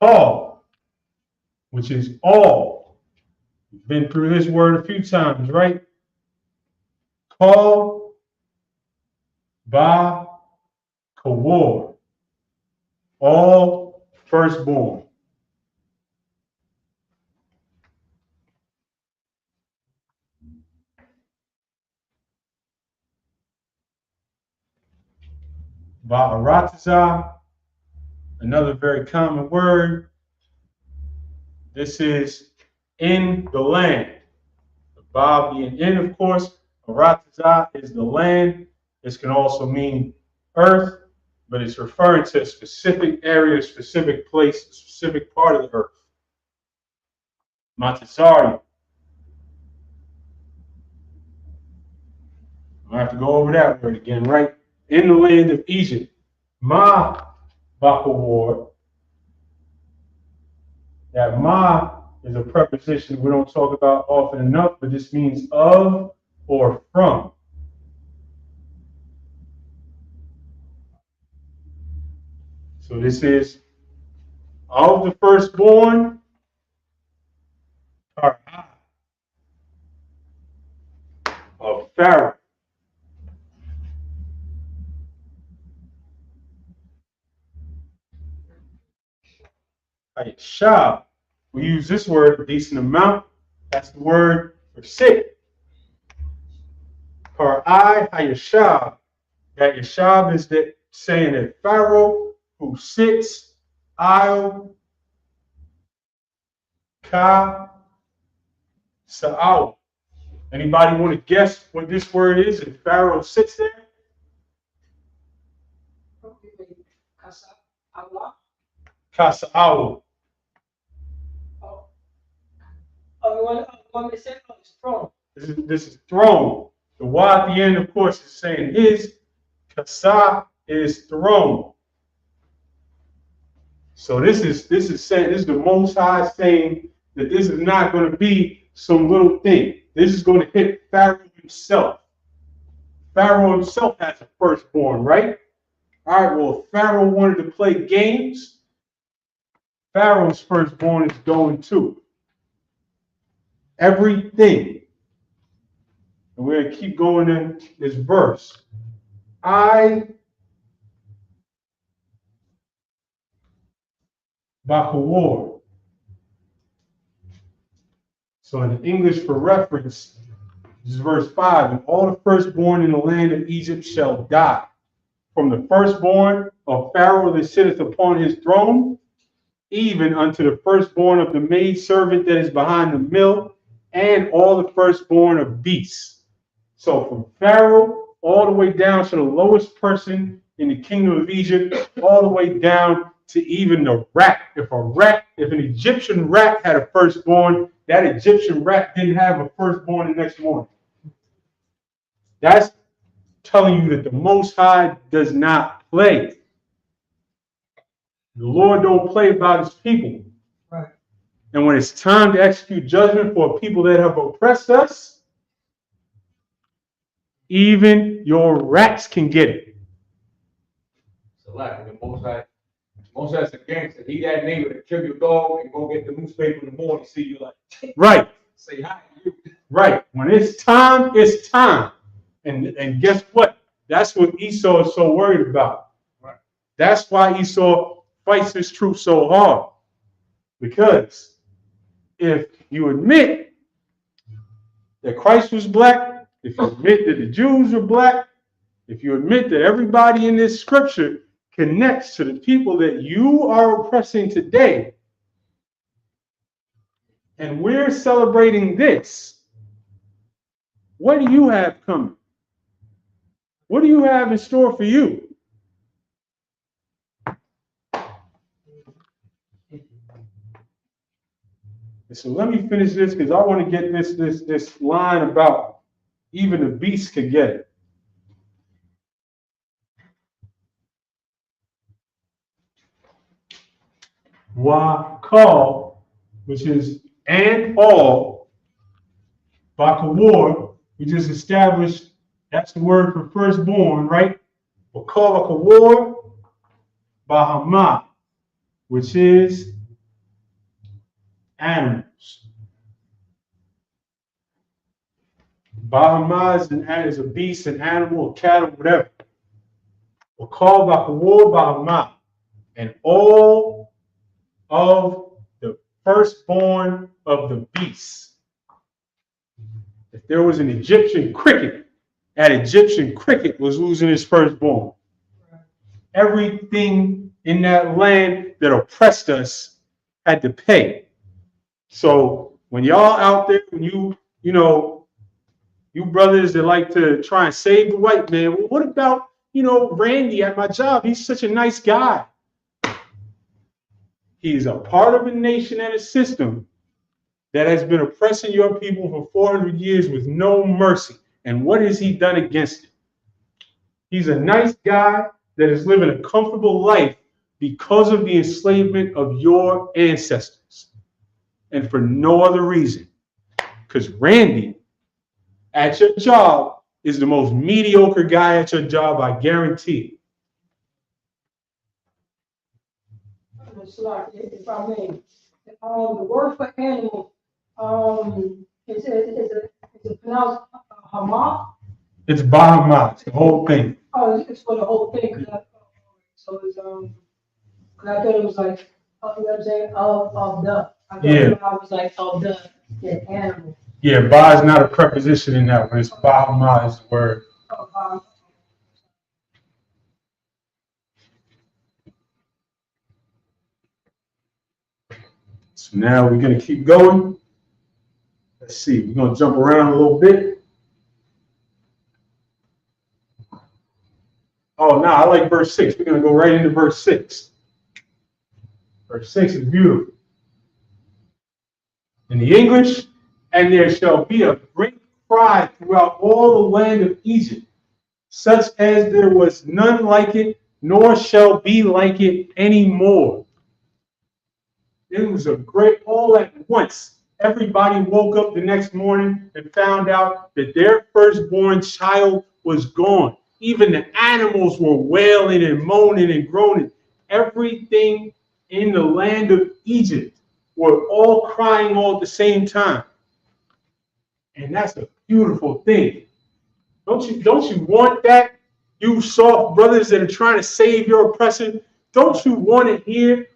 All, which is all. Been through this word a few times, right? Call ba kawar, all firstborn. Ba'arataza, another very common word. This is in the land. The ba being in, of course. Arataza is the land. This can also mean earth, but it's referring to a specific area, a specific place, a specific part of the earth. Matasari. I have to go over that word again, right? In the land of Egypt. Ma Bakawar. That ma is a preposition we don't talk about often enough, but this means of or from. So this is of the firstborn, of Pharaoh. Shah. We use this word a decent amount. That's the word for sit. I Hayashab. That Yashab is that saying that Pharaoh who sits, I'll Ka Sa'al. Anybody want to guess what this word is if Pharaoh sits there? Kasa'al. This is throne. The Y at the end, of course, is saying his. Kasa is throne. So this is saying, this is the Most High saying that this is not going to be some little thing. This is going to hit Pharaoh himself. Pharaoh himself has a firstborn, right? All right, well, if Pharaoh wanted to play games, Pharaoh's firstborn is going too. Everything. And we're going to keep going in this verse. Bakawar. So in English for reference, this is verse 5. And all the firstborn in the land of Egypt shall die. From the firstborn of Pharaoh that sitteth upon his throne, even unto the firstborn of the maidservant that is behind the mill, and all the firstborn of beasts. So from Pharaoh all the way down to the lowest person in the kingdom of Egypt, all the way down to even the rat. If an Egyptian rat had a firstborn, that Egyptian rat didn't have a firstborn the next morning. That's telling you that the Most High does not play. The Lord don't play about his people. Right. And when it's time to execute judgment for people that have oppressed us, even your rats can get it. So like the Most High's a gangster. He that neighbor to kill your dog and go get the newspaper in the morning, see you like, right. Say hi to you. Right. When it's time, it's time. And guess what? That's what Esau is so worried about. Right. That's why Esau fights his truth so hard. Because if you admit that Christ was black, if you admit that the Jews were black, if you admit that everybody in this scripture connects to the people that you are oppressing today, and we're celebrating this, what do you have coming? What do you have in store for you? So let me finish this because I want to get this line about even the beast could get it. Wa call, which is and all, Bakawar, we just established that's the word for firstborn, right? Bakal Bakawar, Bahama, which is animals. Bahamah is a beast, an animal, a cattle, whatever. Or called Bakawar Bahamah. And all of the firstborn of the beasts. If there was an Egyptian cricket, that Egyptian cricket was losing his firstborn. Everything in that land that oppressed us had to pay. So when y'all out there, when you brothers that like to try and save the white man, well, what about, Randy at my job? He's such a nice guy. He's a part of a nation and a system that has been oppressing your people for 400 years with no mercy. And what has he done against it? He's a nice guy that is living a comfortable life because of the enslavement of your ancestors. And for no other reason. Because Randy, at your job, is the most mediocre guy at your job, I guarantee. If I may, the word for animal, is it pronounced Hamas? It's Bahamah, it's the whole thing. Oh, it's for the whole thing. So it's cause I thought it was like, you know what I'm saying, of the. I thought it was like of the animal. Yeah, Ba is not a preposition in that one. It's Bahamah is the word. So now we're going to keep going. Let's see, we're going to jump around a little bit. Oh, no, I like verse 6. We're going to go right into verse 6. Verse 6 is beautiful. In the English, and there shall be a great cry throughout all the land of Egypt, such as there was none like it, nor shall be like it anymore. It was a great, all at once. Everybody woke up the next morning and found out that their firstborn child was gone. Even the animals were wailing and moaning and groaning. Everything in the land of Egypt were all crying all at the same time. And that's a beautiful thing. Don't you want that? You soft brothers that are trying to save your oppressor, don't you want to hear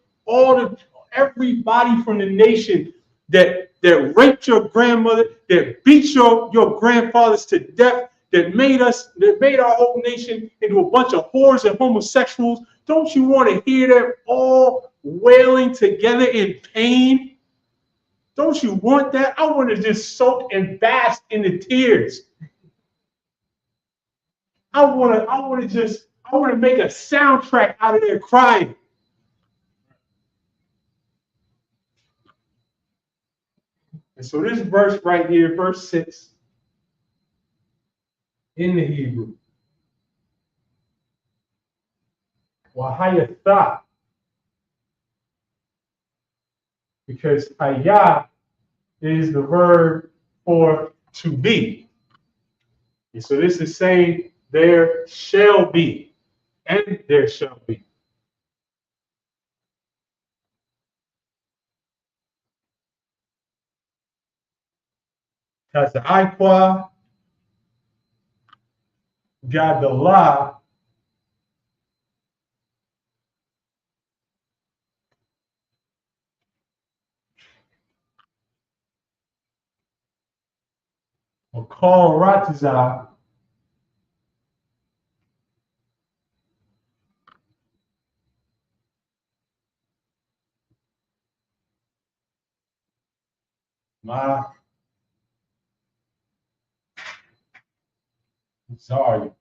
everybody from the nation that raped your grandmother, that beat your grandfathers to death, that made our whole nation into a bunch of whores and homosexuals? Don't you want to hear them all wailing together in pain? Don't you want that? I want to just soak and bask in the tears. I want to make a soundtrack out of their crying. And so this verse right here, verse 6, in the Hebrew, Wahayatha, because Hayah is the verb for to be. And so this is saying there shall be, and there shall be. Tazaiqua, Gadalah, or call Ratizah, Ma Zari.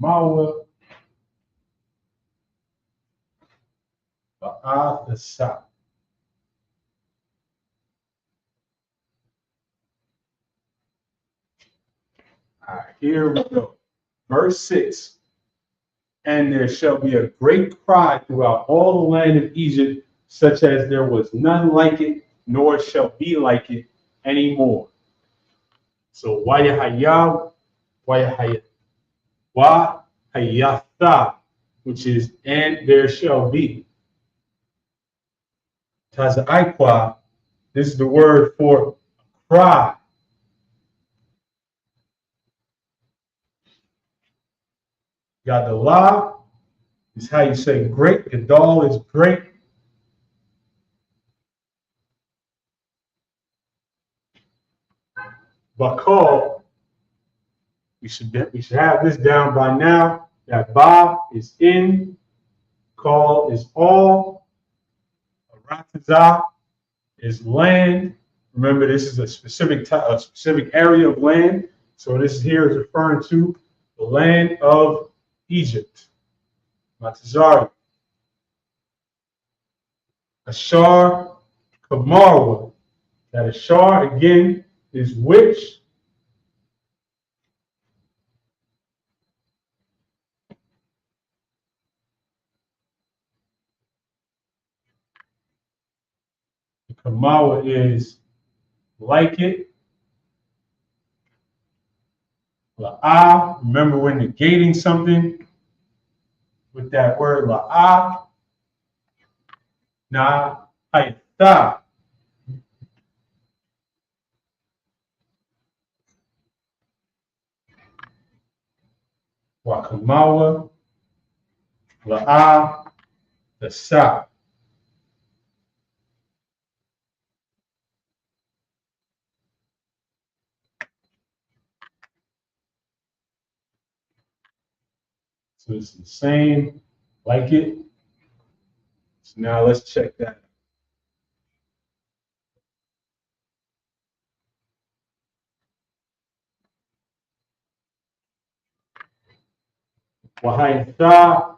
Mawa Ba'atasa. All right, here we go. Verse 6. And there shall be a great cry throughout all the land of Egypt, such as there was none like it, nor shall be like it anymore. So Wayahaya, Wahayatha, which is and there shall be. Tazaikwa, this is the word for cry. Yadalah is how you say great. Gadol is great. Bakal, we should have this down by now. That Ba is in, Call is all, Aratazah is land. Remember, this is a specific area of land. So this here is referring to the land of Egypt. Matazari. Ashar Kamarwa. That Ashar again is which? The Kamawa is like it. La'ah, remember when negating something with that word la'ah. Na hayatha. Wakamawa, la'ah, the sa. So it's the same, like it. So now let's check that. Wahayatha,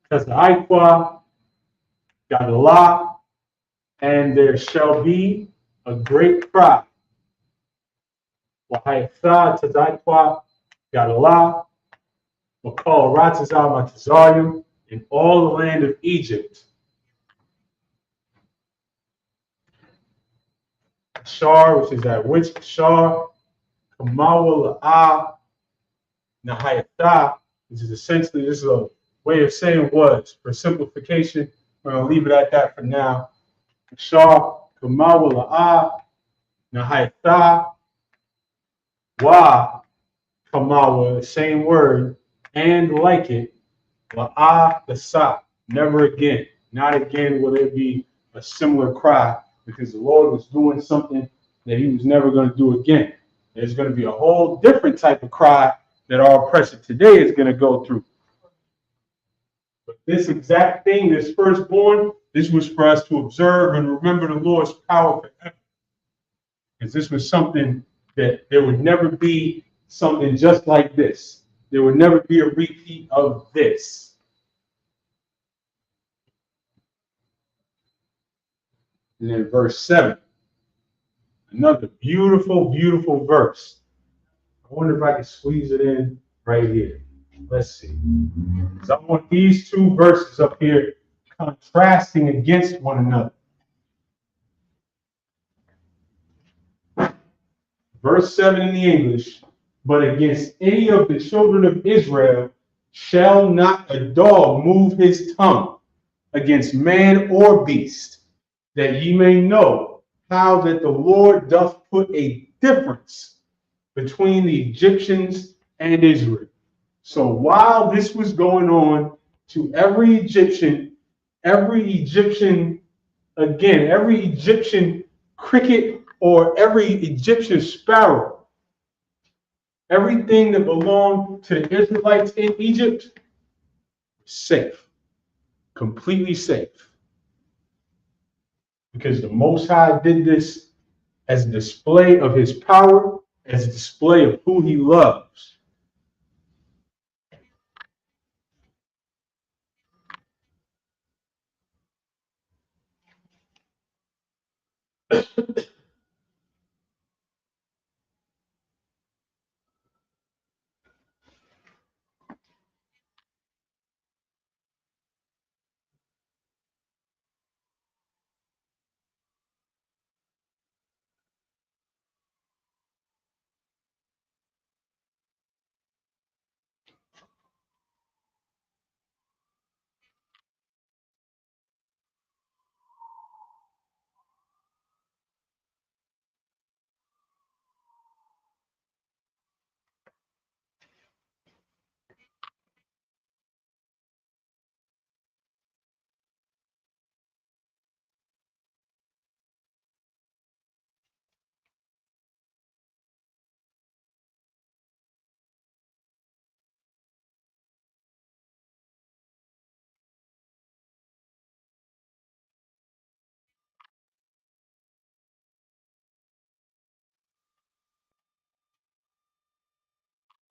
Tazaikwa, Yadalah, and there shall be a great cry. Wahayatha, Tazaikwa, Yadalah, Makal Ratazah Matazarium, in all the land of Egypt. Shar, which is at which Shar, Kamawa La'ah, Nahayatha, which is essentially, this is a way of saying was. For simplification, we're going to leave it at that for now. Shar, Kamawa La'ah, Nahayatha, Wa, Kamawa, same word, and like it, La'ah, the Sa, never again. Not again will there be a similar cry, because the Lord was doing something that he was never going to do again. There's going to be a whole different type of cry that our oppressor today is going to go through. But this exact thing, this firstborn, this was for us to observe and remember the Lord's power forever. Because this was something that there would never be something just like this. There would never be a repeat of this. And then verse 7, another beautiful, beautiful verse. I wonder if I can squeeze it in right here. Let's see. So I want these two verses up here contrasting against one another. Verse 7 in the English, but against any of the children of Israel shall not a dog move his tongue against man or beast, that ye may know how that the Lord doth put a difference between the Egyptians and Israel. So while this was going on to every Egyptian cricket or every Egyptian sparrow, everything that belonged to the Israelites in Egypt, safe, completely safe. Because the Most High did this as a display of his power, as a display of who he loves.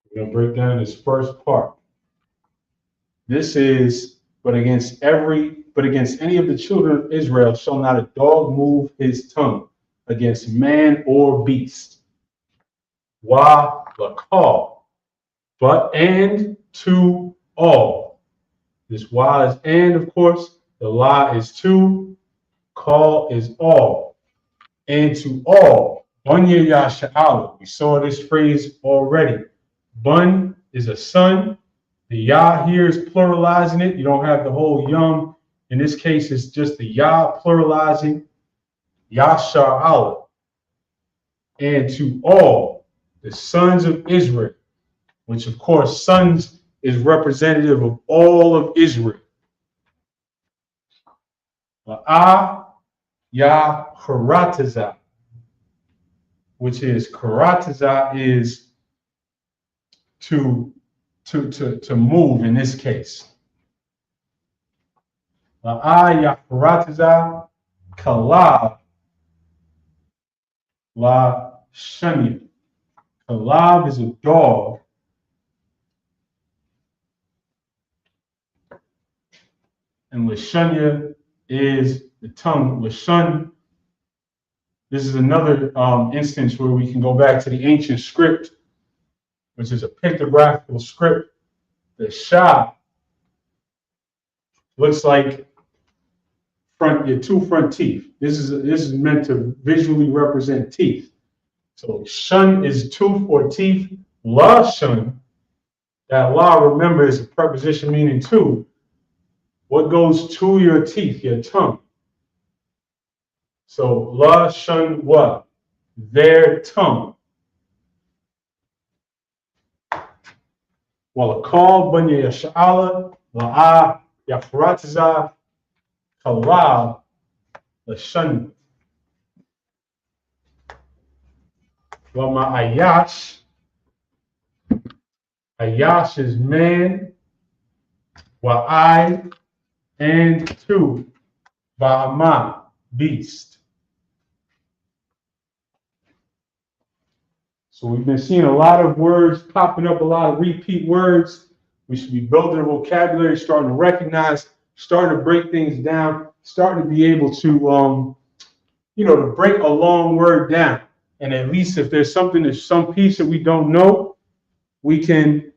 We're gonna break down this first part. This is, but against any of the children of Israel shall not a dog move his tongue against man or beast. Wa lakal, but and to all. This wa is and, of course. The la is to, call is all. And to all. Bunya yasha'ala. We saw this phrase already. Bun is a son. The Yah here is pluralizing it. You don't have the whole yum. In this case, it's just the Yah pluralizing Yasha'ala. And to all the sons of Israel, which of course, sons is representative of all of Israel. La'ah Yah Karataza, which is Karataza is to move in this case. La'ah Yah Karataza Kalab La Shanya. Kalab is a dog. And Lashanya is the tongue. Lashun, this is another instance where we can go back to the ancient script, which is a pictographical script. The Shah looks like your two front teeth. This is meant to visually represent teeth. So shun is tooth or teeth. La shun, that la, remember, is a preposition meaning to. What goes to your teeth, your tongue? So la shun wa, their tongue. Well, a call bunya yasha'ala, la'ah yafratiza, kalab, la shun. Well, my ayash, ayash is man, wa'ai, and two, ba'ama, beast. So we've been seeing a lot of words popping up, a lot of repeat words. We should be building a vocabulary, starting to recognize, starting to break things down, starting to be able to, to break a long word down. And at least if there's some piece that we don't know, we can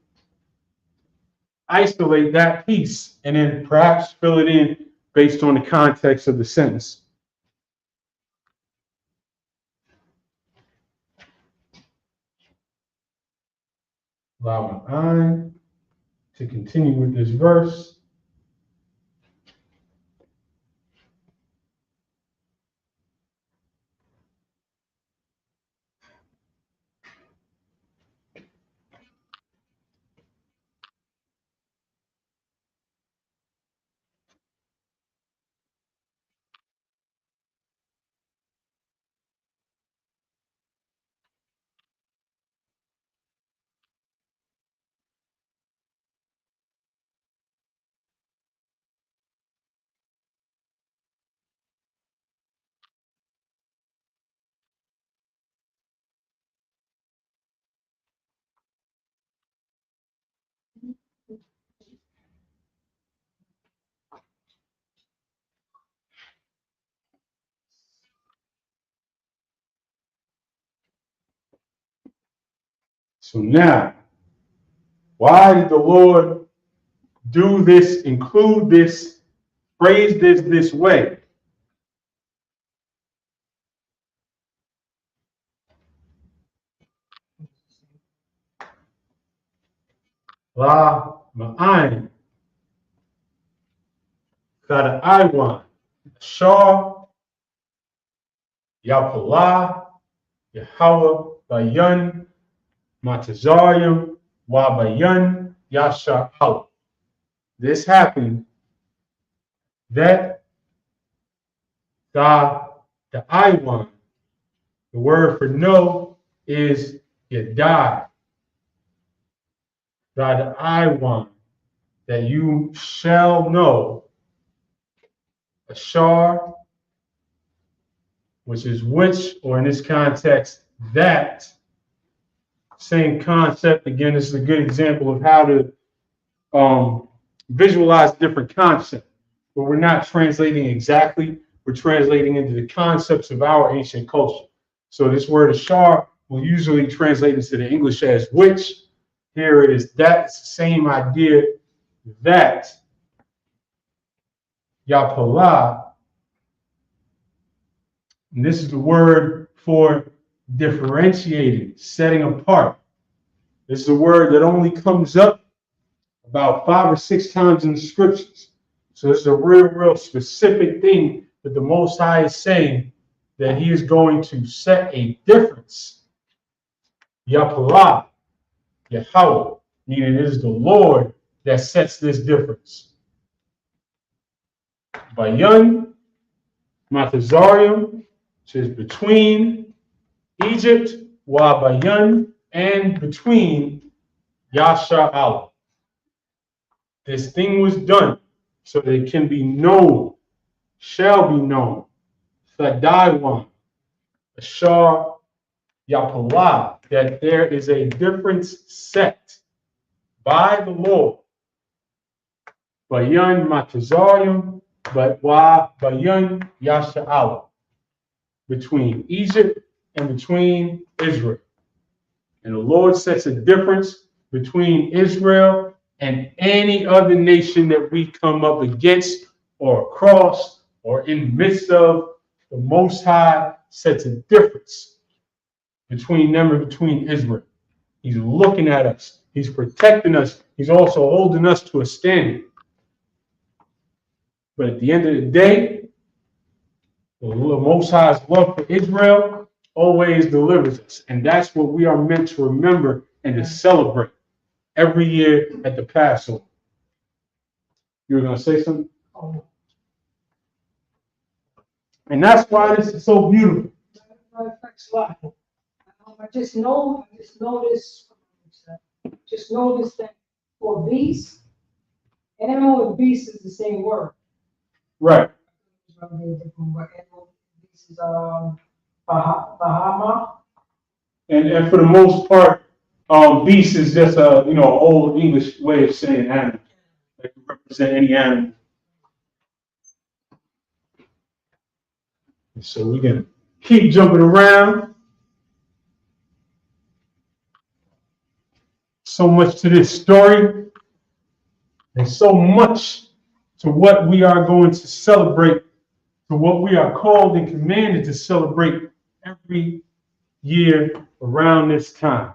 isolate that piece and then perhaps fill it in based on the context of the sentence. Allow my eye to continue with this verse. So now, why did the Lord do this, include this, phrase this way? La ma'ayin, kada iwan, Shah, Yapala, Yahweh, Bayan, Matazarium, Wabayan, Yasha Allah. This happened that the Iwan, the word for know is Yadai. The Iwan, that you shall know. Ashar, which is which, or in this context, that. Same concept. Again, this is a good example of how to visualize different concepts. But we're not translating exactly. We're translating into the concepts of our ancient culture. So this word ashar will usually translate into the English as which. Here it is that. It's the same idea. That Yapala. And this is the word for differentiating, setting apart. This is a word that only comes up about 5 or 6 times in the scriptures. So it's a real specific thing that the Most High is saying, that he is going to set a difference. Yapala, Yahweh, meaning it is the Lord that sets this difference. Bayan, Matazarium, which is between Egypt, Wabayan, and between Yasha Allah. This thing was done so that it can be known, shall be known. Thadaiwan, Ashar, Yapala, that there is a difference set by the Lord. Bayan Matazarium, but wa Bayan Yasha Allah, between Egypt and between Israel. And the Lord sets a difference between Israel and any other nation that we come up against or across or in the midst of. The Most High sets a difference between them and between Israel. He's looking at us. He's protecting us. He's also holding us to a standard. But at the end of the day, the Most High's love for Israel always delivers us. And that's what we are meant to remember and to celebrate every year at the Passover. You were going to say something? Oh, And that's why this is so beautiful. that affects a lot. I just noticed, just noticed that for beast, animal and beast is the same word. Right. Beast is Bahama. And for the most part, beast is just a old English way of saying animal. Like to represent any animal. So we're gonna keep jumping around. So much to this story, and so much to what we are going to celebrate, to what we are called and commanded to celebrate every year around this time.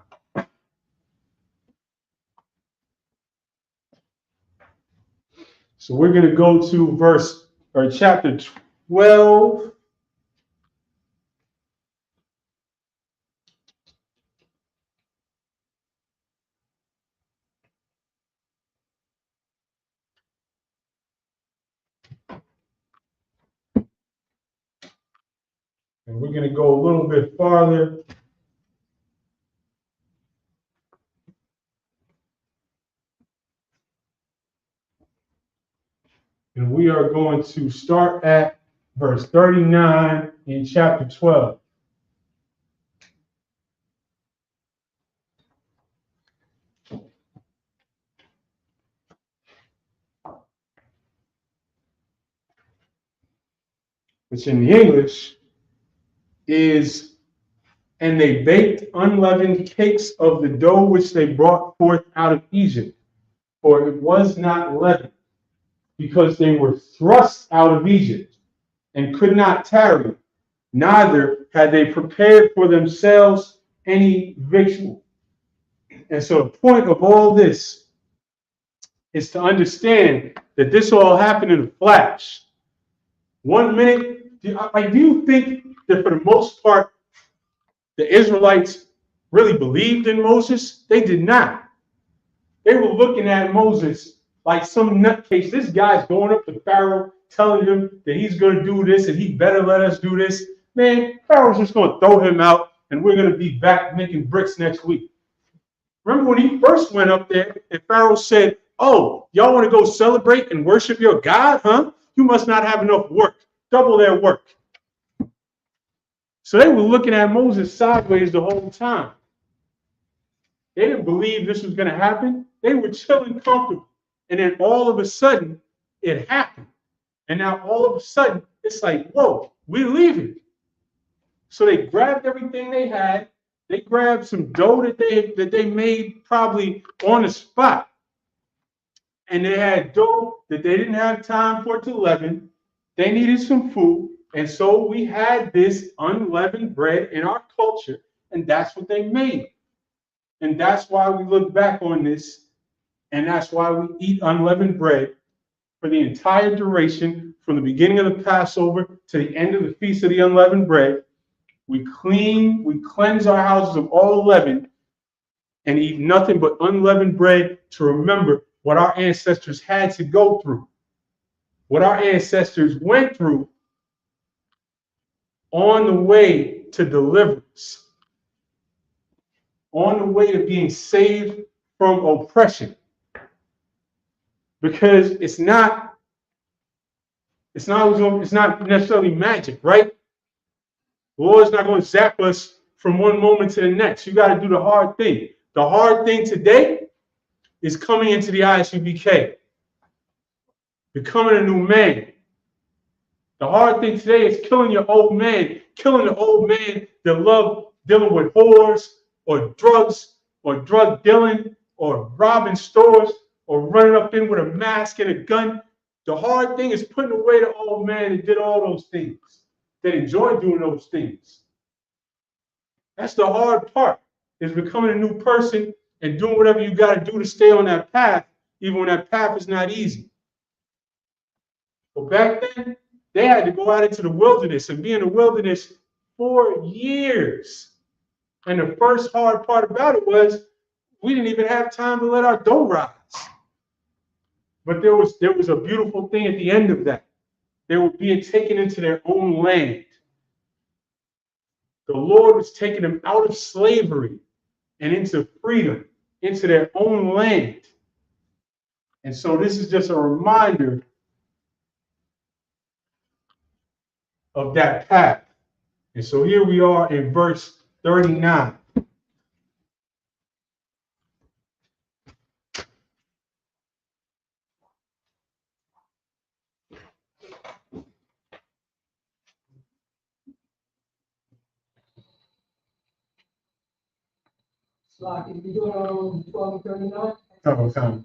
So we're going to go to chapter 12. And we're going to go a little bit farther. And we are going to start at verse 39 in chapter 12. Which in the English is And they baked unleavened cakes of the dough which they brought forth out of Egypt, for it was not leavened, because they were thrust out of Egypt, and could not tarry, neither had they prepared for themselves any victual. And so the point of all this is to understand that this all happened in a flash. 1 minute, do you think that for the most part, the Israelites really believed in Moses? They did not. They were looking at Moses like some nutcase. This guy's going up to Pharaoh, telling him that he's going to do this and he better let us do this. Man, Pharaoh's just going to throw him out and we're going to be back making bricks next week. Remember when he first went up there and Pharaoh said, "Oh, y'all want to go celebrate and worship your God, huh? You must not have enough work. Double their work." So they were looking at Moses sideways the whole time. They didn't believe this was going to happen. They were chilling comfortable. And then all of a sudden, it happened. And now all of a sudden, it's like, whoa, we're leaving. So they grabbed everything they had. They grabbed some dough that they made probably on the spot. And they had dough that they didn't have time for it to leaven. They needed some food. And so we had this unleavened bread in our culture. And that's what they made. And that's why we look back on this, and that's why we eat unleavened bread for the entire duration, from the beginning of the Passover to the end of the Feast of the Unleavened Bread. We cleanse our houses of all leaven and eat nothing but unleavened bread to remember what our ancestors had to go through, what our ancestors went through on the way to deliverance, on the way to being saved from oppression. Because it's not necessarily magic, right? The Lord's not going to zap us from one moment to the next. You got to do the hard thing. The hard thing today is coming into the ISUBK, becoming a new man. The hard thing today is killing your old man, killing the old man that love dealing with whores or drugs or drug dealing or robbing stores or running up in with a mask and a gun. The hard thing is putting away the old man that did all those things, that enjoyed doing those things. That's the hard part, is becoming a new person and doing whatever you got to do to stay on that path, even when that path is not easy. But back then, they had to go out into the wilderness and be in the wilderness for years. And the first hard part about it was we didn't even have time to let our dough rise. But there was a beautiful thing at the end of that. They were being taken into their own land. The Lord was taking them out of slavery and into freedom, into their own land. And so this is just a reminder of that path. And so here we are in verse 39. Like, if you do it on 12:39. Come.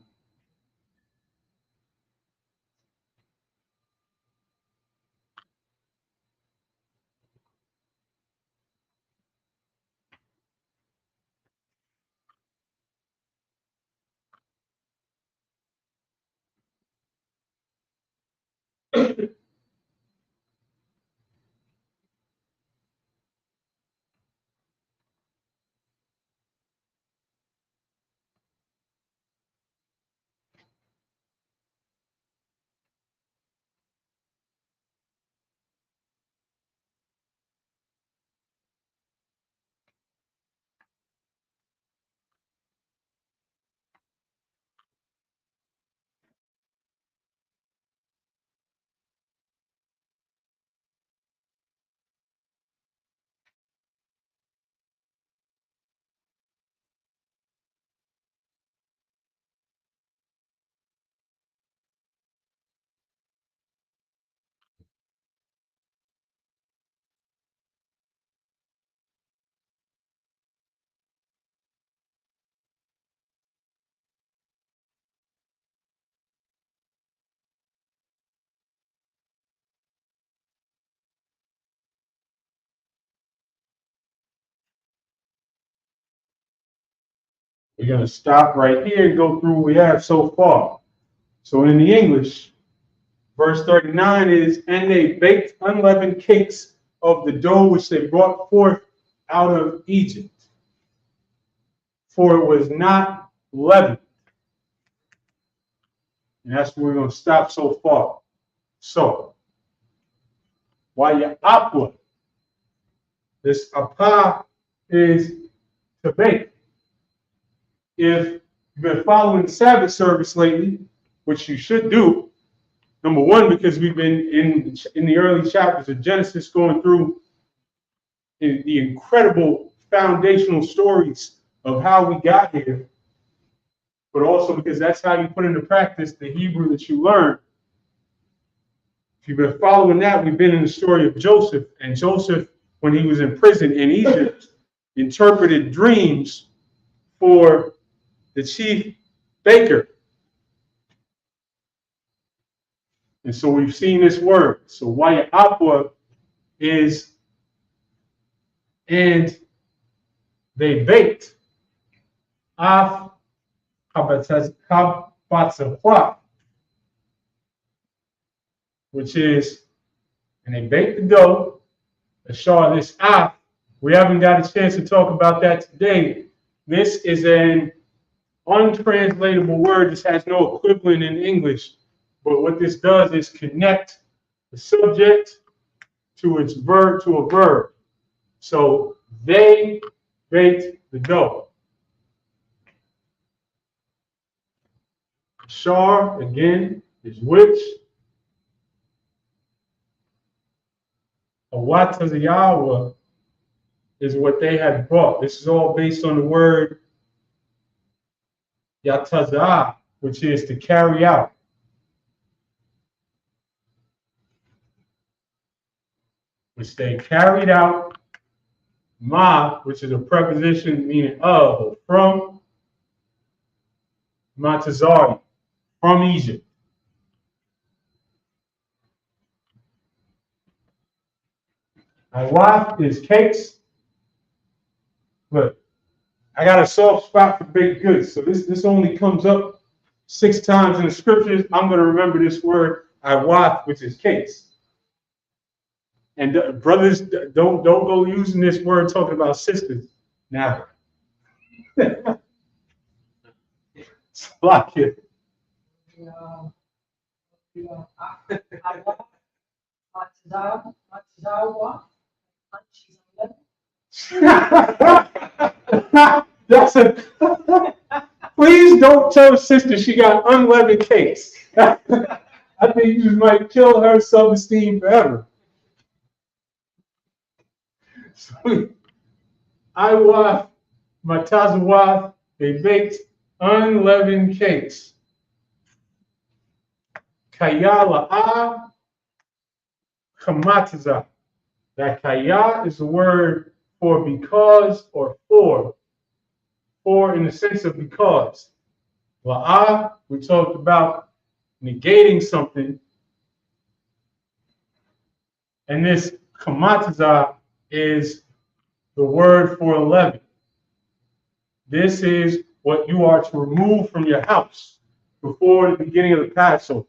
We're going to stop right here and go through what we have so far. So in the English, verse 39 is, and they baked unleavened cakes of the dough which they brought forth out of Egypt, for it was not leavened. And that's where we're going to stop so far. So, Waya'apwa, this apa is to bake. If you've been following the Sabbath service lately, which you should do, number one, because we've been in the early chapters of Genesis going through the incredible foundational stories of how we got here, but also because that's how you put into practice the Hebrew that you learn. If you've been following that, we've been in the story of Joseph, and Joseph, when he was in prison in Egypt, interpreted dreams for the chief baker. And so we've seen this word. So Waya'apwa is, and they baked af kabatzahwa, which is, and they baked the dough. Ashar, this af, we haven't got a chance to talk about that today. This is an untranslatable word. This has no equivalent in English. But what this does is connect the subject to its verb, to a verb. So they baked the dough. Shar, again, is which. Awatazayawa is what they had brought. This is all based on the word yatazah, which is to carry out. Which they carried out, ma, which is a preposition meaning of or from, matazari, from Egypt. Awaf is cakes. Look, I got a soft spot for baked goods, so this only comes up 6 times in the scriptures. I'm going to remember this word, awaf, which is cakes. And brothers, don't go using this word talking about sisters. Now, block it. That's a. Please don't tell sister she got unleavened cakes. I think you might kill her self-esteem forever. So, Iwaf, Matazawaf, they baked unleavened cakes. Kaya la'a kamataza. That kaya is the word for because or for in the sense of because. La'a, we talked about negating something. And this kamataza is the word for 11. This is what you are to remove from your house before the beginning of the Passover.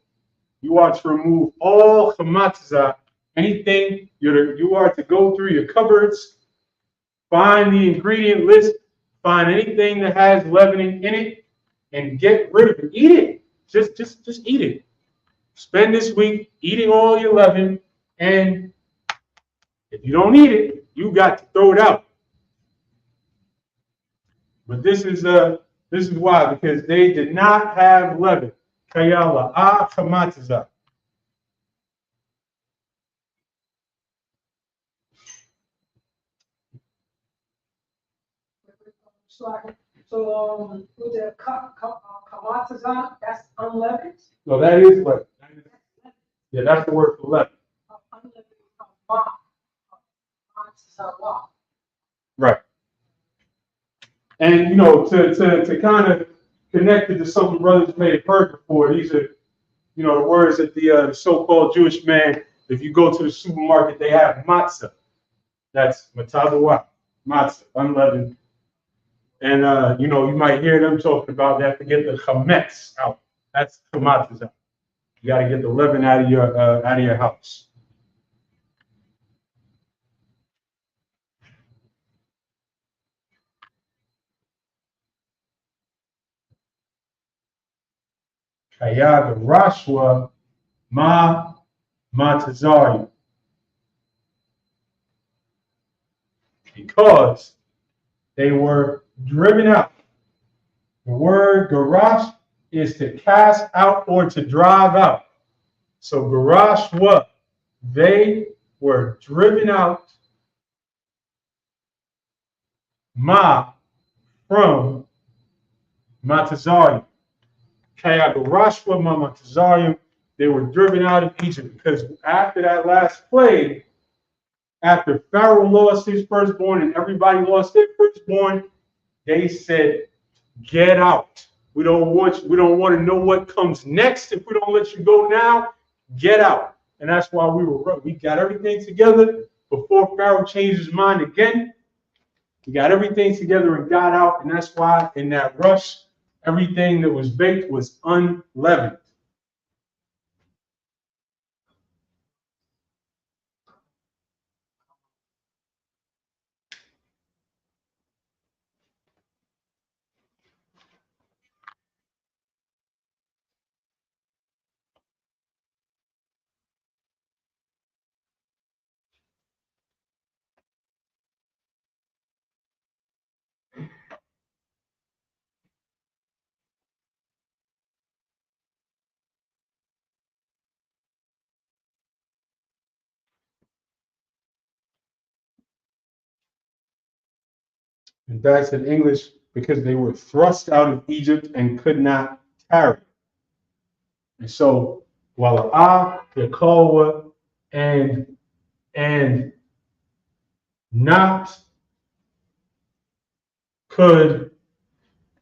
You are to remove all chamatza, anything you are to go through your cupboards, find the ingredient list, find anything that has leavening in it, and get rid of it. Eat it. Just eat it. Spend this week eating all your leaven, and if you don't eat it, you got to throw it out. But this is why, because they did not have leaven. Kayala a kamataza. So with the kamataza, that's unleavened. No, that is leaven. Yeah, that's the word for leaven. Right. And to kind of connect it to something brothers may have heard before, these are, the words that the so-called Jewish man, if you go to the supermarket, they have matzah. That's matazawa, matzah, unleavened. And you know, you might hear them talking about that to get the chametz out. That's chametz out. You got to get the leaven out of your house. Kayag Rashwa Ma Matazari. Because they were driven out. The word garash is to cast out or to drive out. So garash what? They were driven out from Matazarium. Kayagarashwa Matazarium, they were driven out of Egypt because after that last plague, after Pharaoh lost his firstborn and everybody lost their firstborn, they said, get out. We don't want to know what comes next. If we don't let you go now, get out. And that's why we got everything together before Pharaoh changed his mind again. We got everything together and got out. And that's why in that rush, everything that was baked was unleavened. And that's in English because they were thrust out of Egypt and could not tarry. And so, Wala'ah, Yakawa, and not could,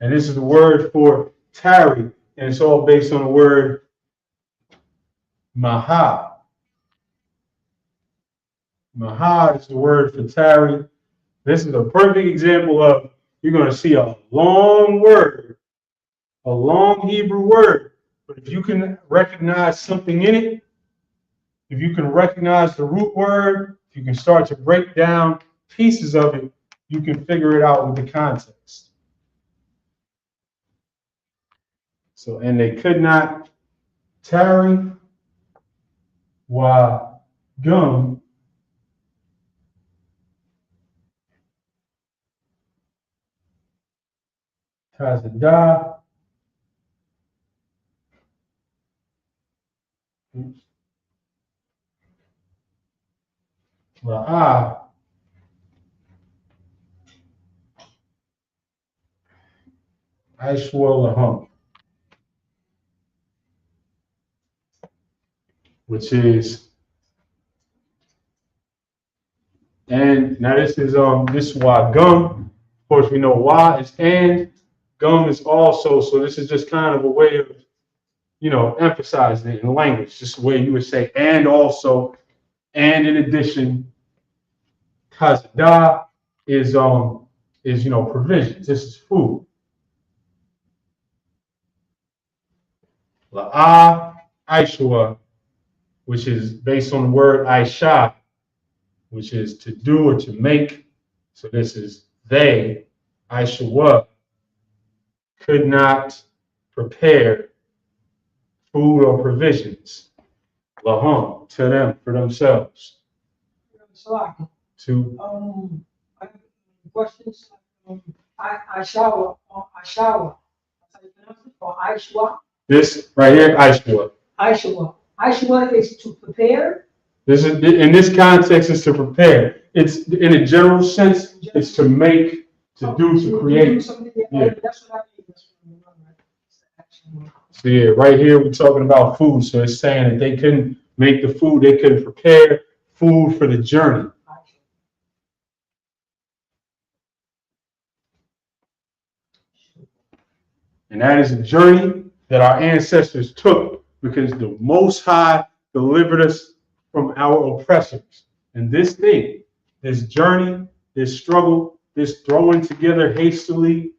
and this is the word for tarry, and it's all based on the word maha. Maha is the word for tarry. This is a perfect example of you're going to see a long word, a long Hebrew word, but if you can recognize something in it, if you can recognize the root word, if you can start to break down pieces of it, you can figure it out with the context. So, and they could not tarry while gum Tazadah. Ra'ah Aishwa Lahum, which is, and now this is why gum. Of course, we know why is and gum is also. So this is just kind of a way of, emphasizing it in language. Just the way you would say and also, and in addition, kazadah is provisions. This is food. La'ah Aishwa, which is based on the word Aisha, which is to do or to make. So this is they, Aishwa, could not prepare food or provisions, lahum, to them, for themselves. To I have questions. Aishawa, or Aishwa. This right here, Aishwa. Aishwa is to prepare. This is in this context is to prepare. It's in a general sense. It's to make, to do, to create. Yeah. That's what I mean. So yeah, right here we're talking about food. So it's saying that they couldn't make the food, they couldn't prepare food for the journey. And that is a journey that our ancestors took because the Most High delivered us from our oppressors. And this thing, this journey, this struggle, this throwing together hastily.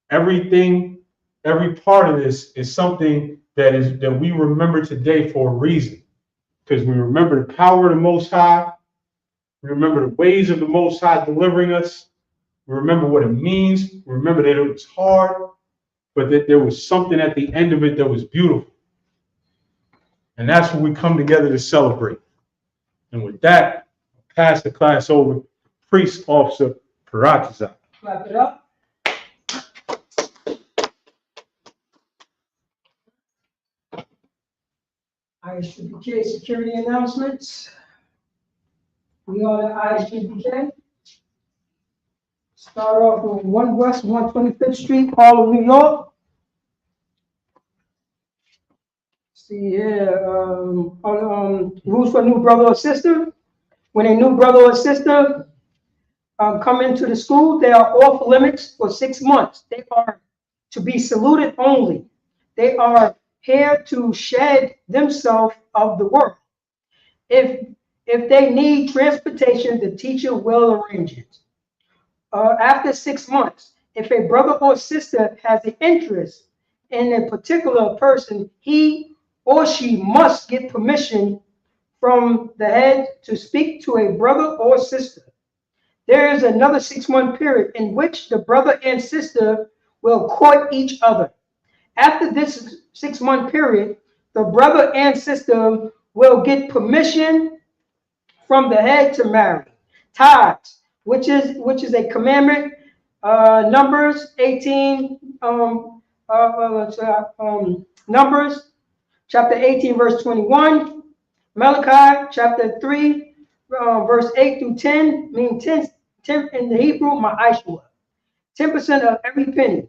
Everything, every part of this is something that we remember today for a reason. Because we remember the power of the Most High. We remember the ways of the Most High delivering us. We remember what it means. We remember that it was hard, but that there was something at the end of it that was beautiful. And that's what we come together to celebrate. And with that, I'll pass the class over to Priest Officer Paratizak. Clap it up. ISBK security announcements. We are at ISBK. Start off with 1 West 125th Street, Harlem, New York. See here, rules for new brother or sister. When a new brother or sister come into the school, they are off limits for 6 months. They are to be saluted only. They are here to shed themselves of the work. If they need transportation, the teacher will arrange it. After 6 months, if a brother or sister has an interest in a particular person, he or she must get permission from the head to speak to a brother or sister. There is another 6-month period in which the brother and sister will court each other. After this 6-month period, the brother and sister will get permission from the head to marry. Tithes, which is a commandment. Numbers 18. Numbers chapter 18 verse 21. Malachi chapter 3 verse 8 through 10. Mean 10 in the Hebrew, ma'ashua. 10% of every penny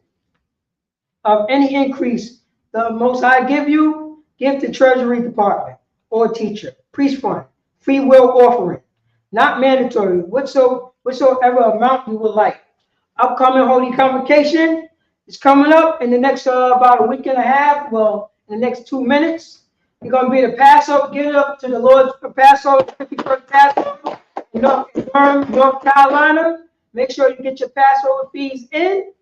of any increase the Most High give you, give to Treasury Department or teacher, priest fund, free will offering, not mandatory, whatsoever amount you would like. Upcoming Holy Convocation is coming up in the next about a week and a half. Well, in the next 2 minutes. You're going to be the Passover, get up to the Lord's Passover, 51st Passover, North Carolina. Make sure you get your Passover fees in.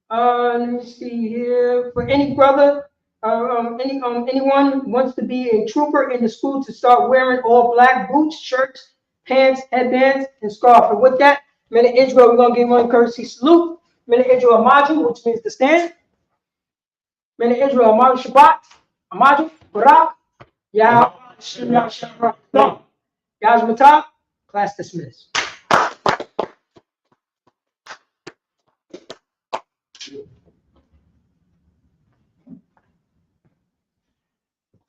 Let me see here. For any brother, anyone wants to be a trooper in the school to start wearing all black boots, shirts, pants, headbands, and scarf. And with that, Minute Israel, we're going to give one courtesy salute. Minute Israel Amaju, which means to stand. Minute Israel Amaju Shabbat. Amaju, Barak, Yah, Shemya, Shabbat, Yah's Matah, class dismissed.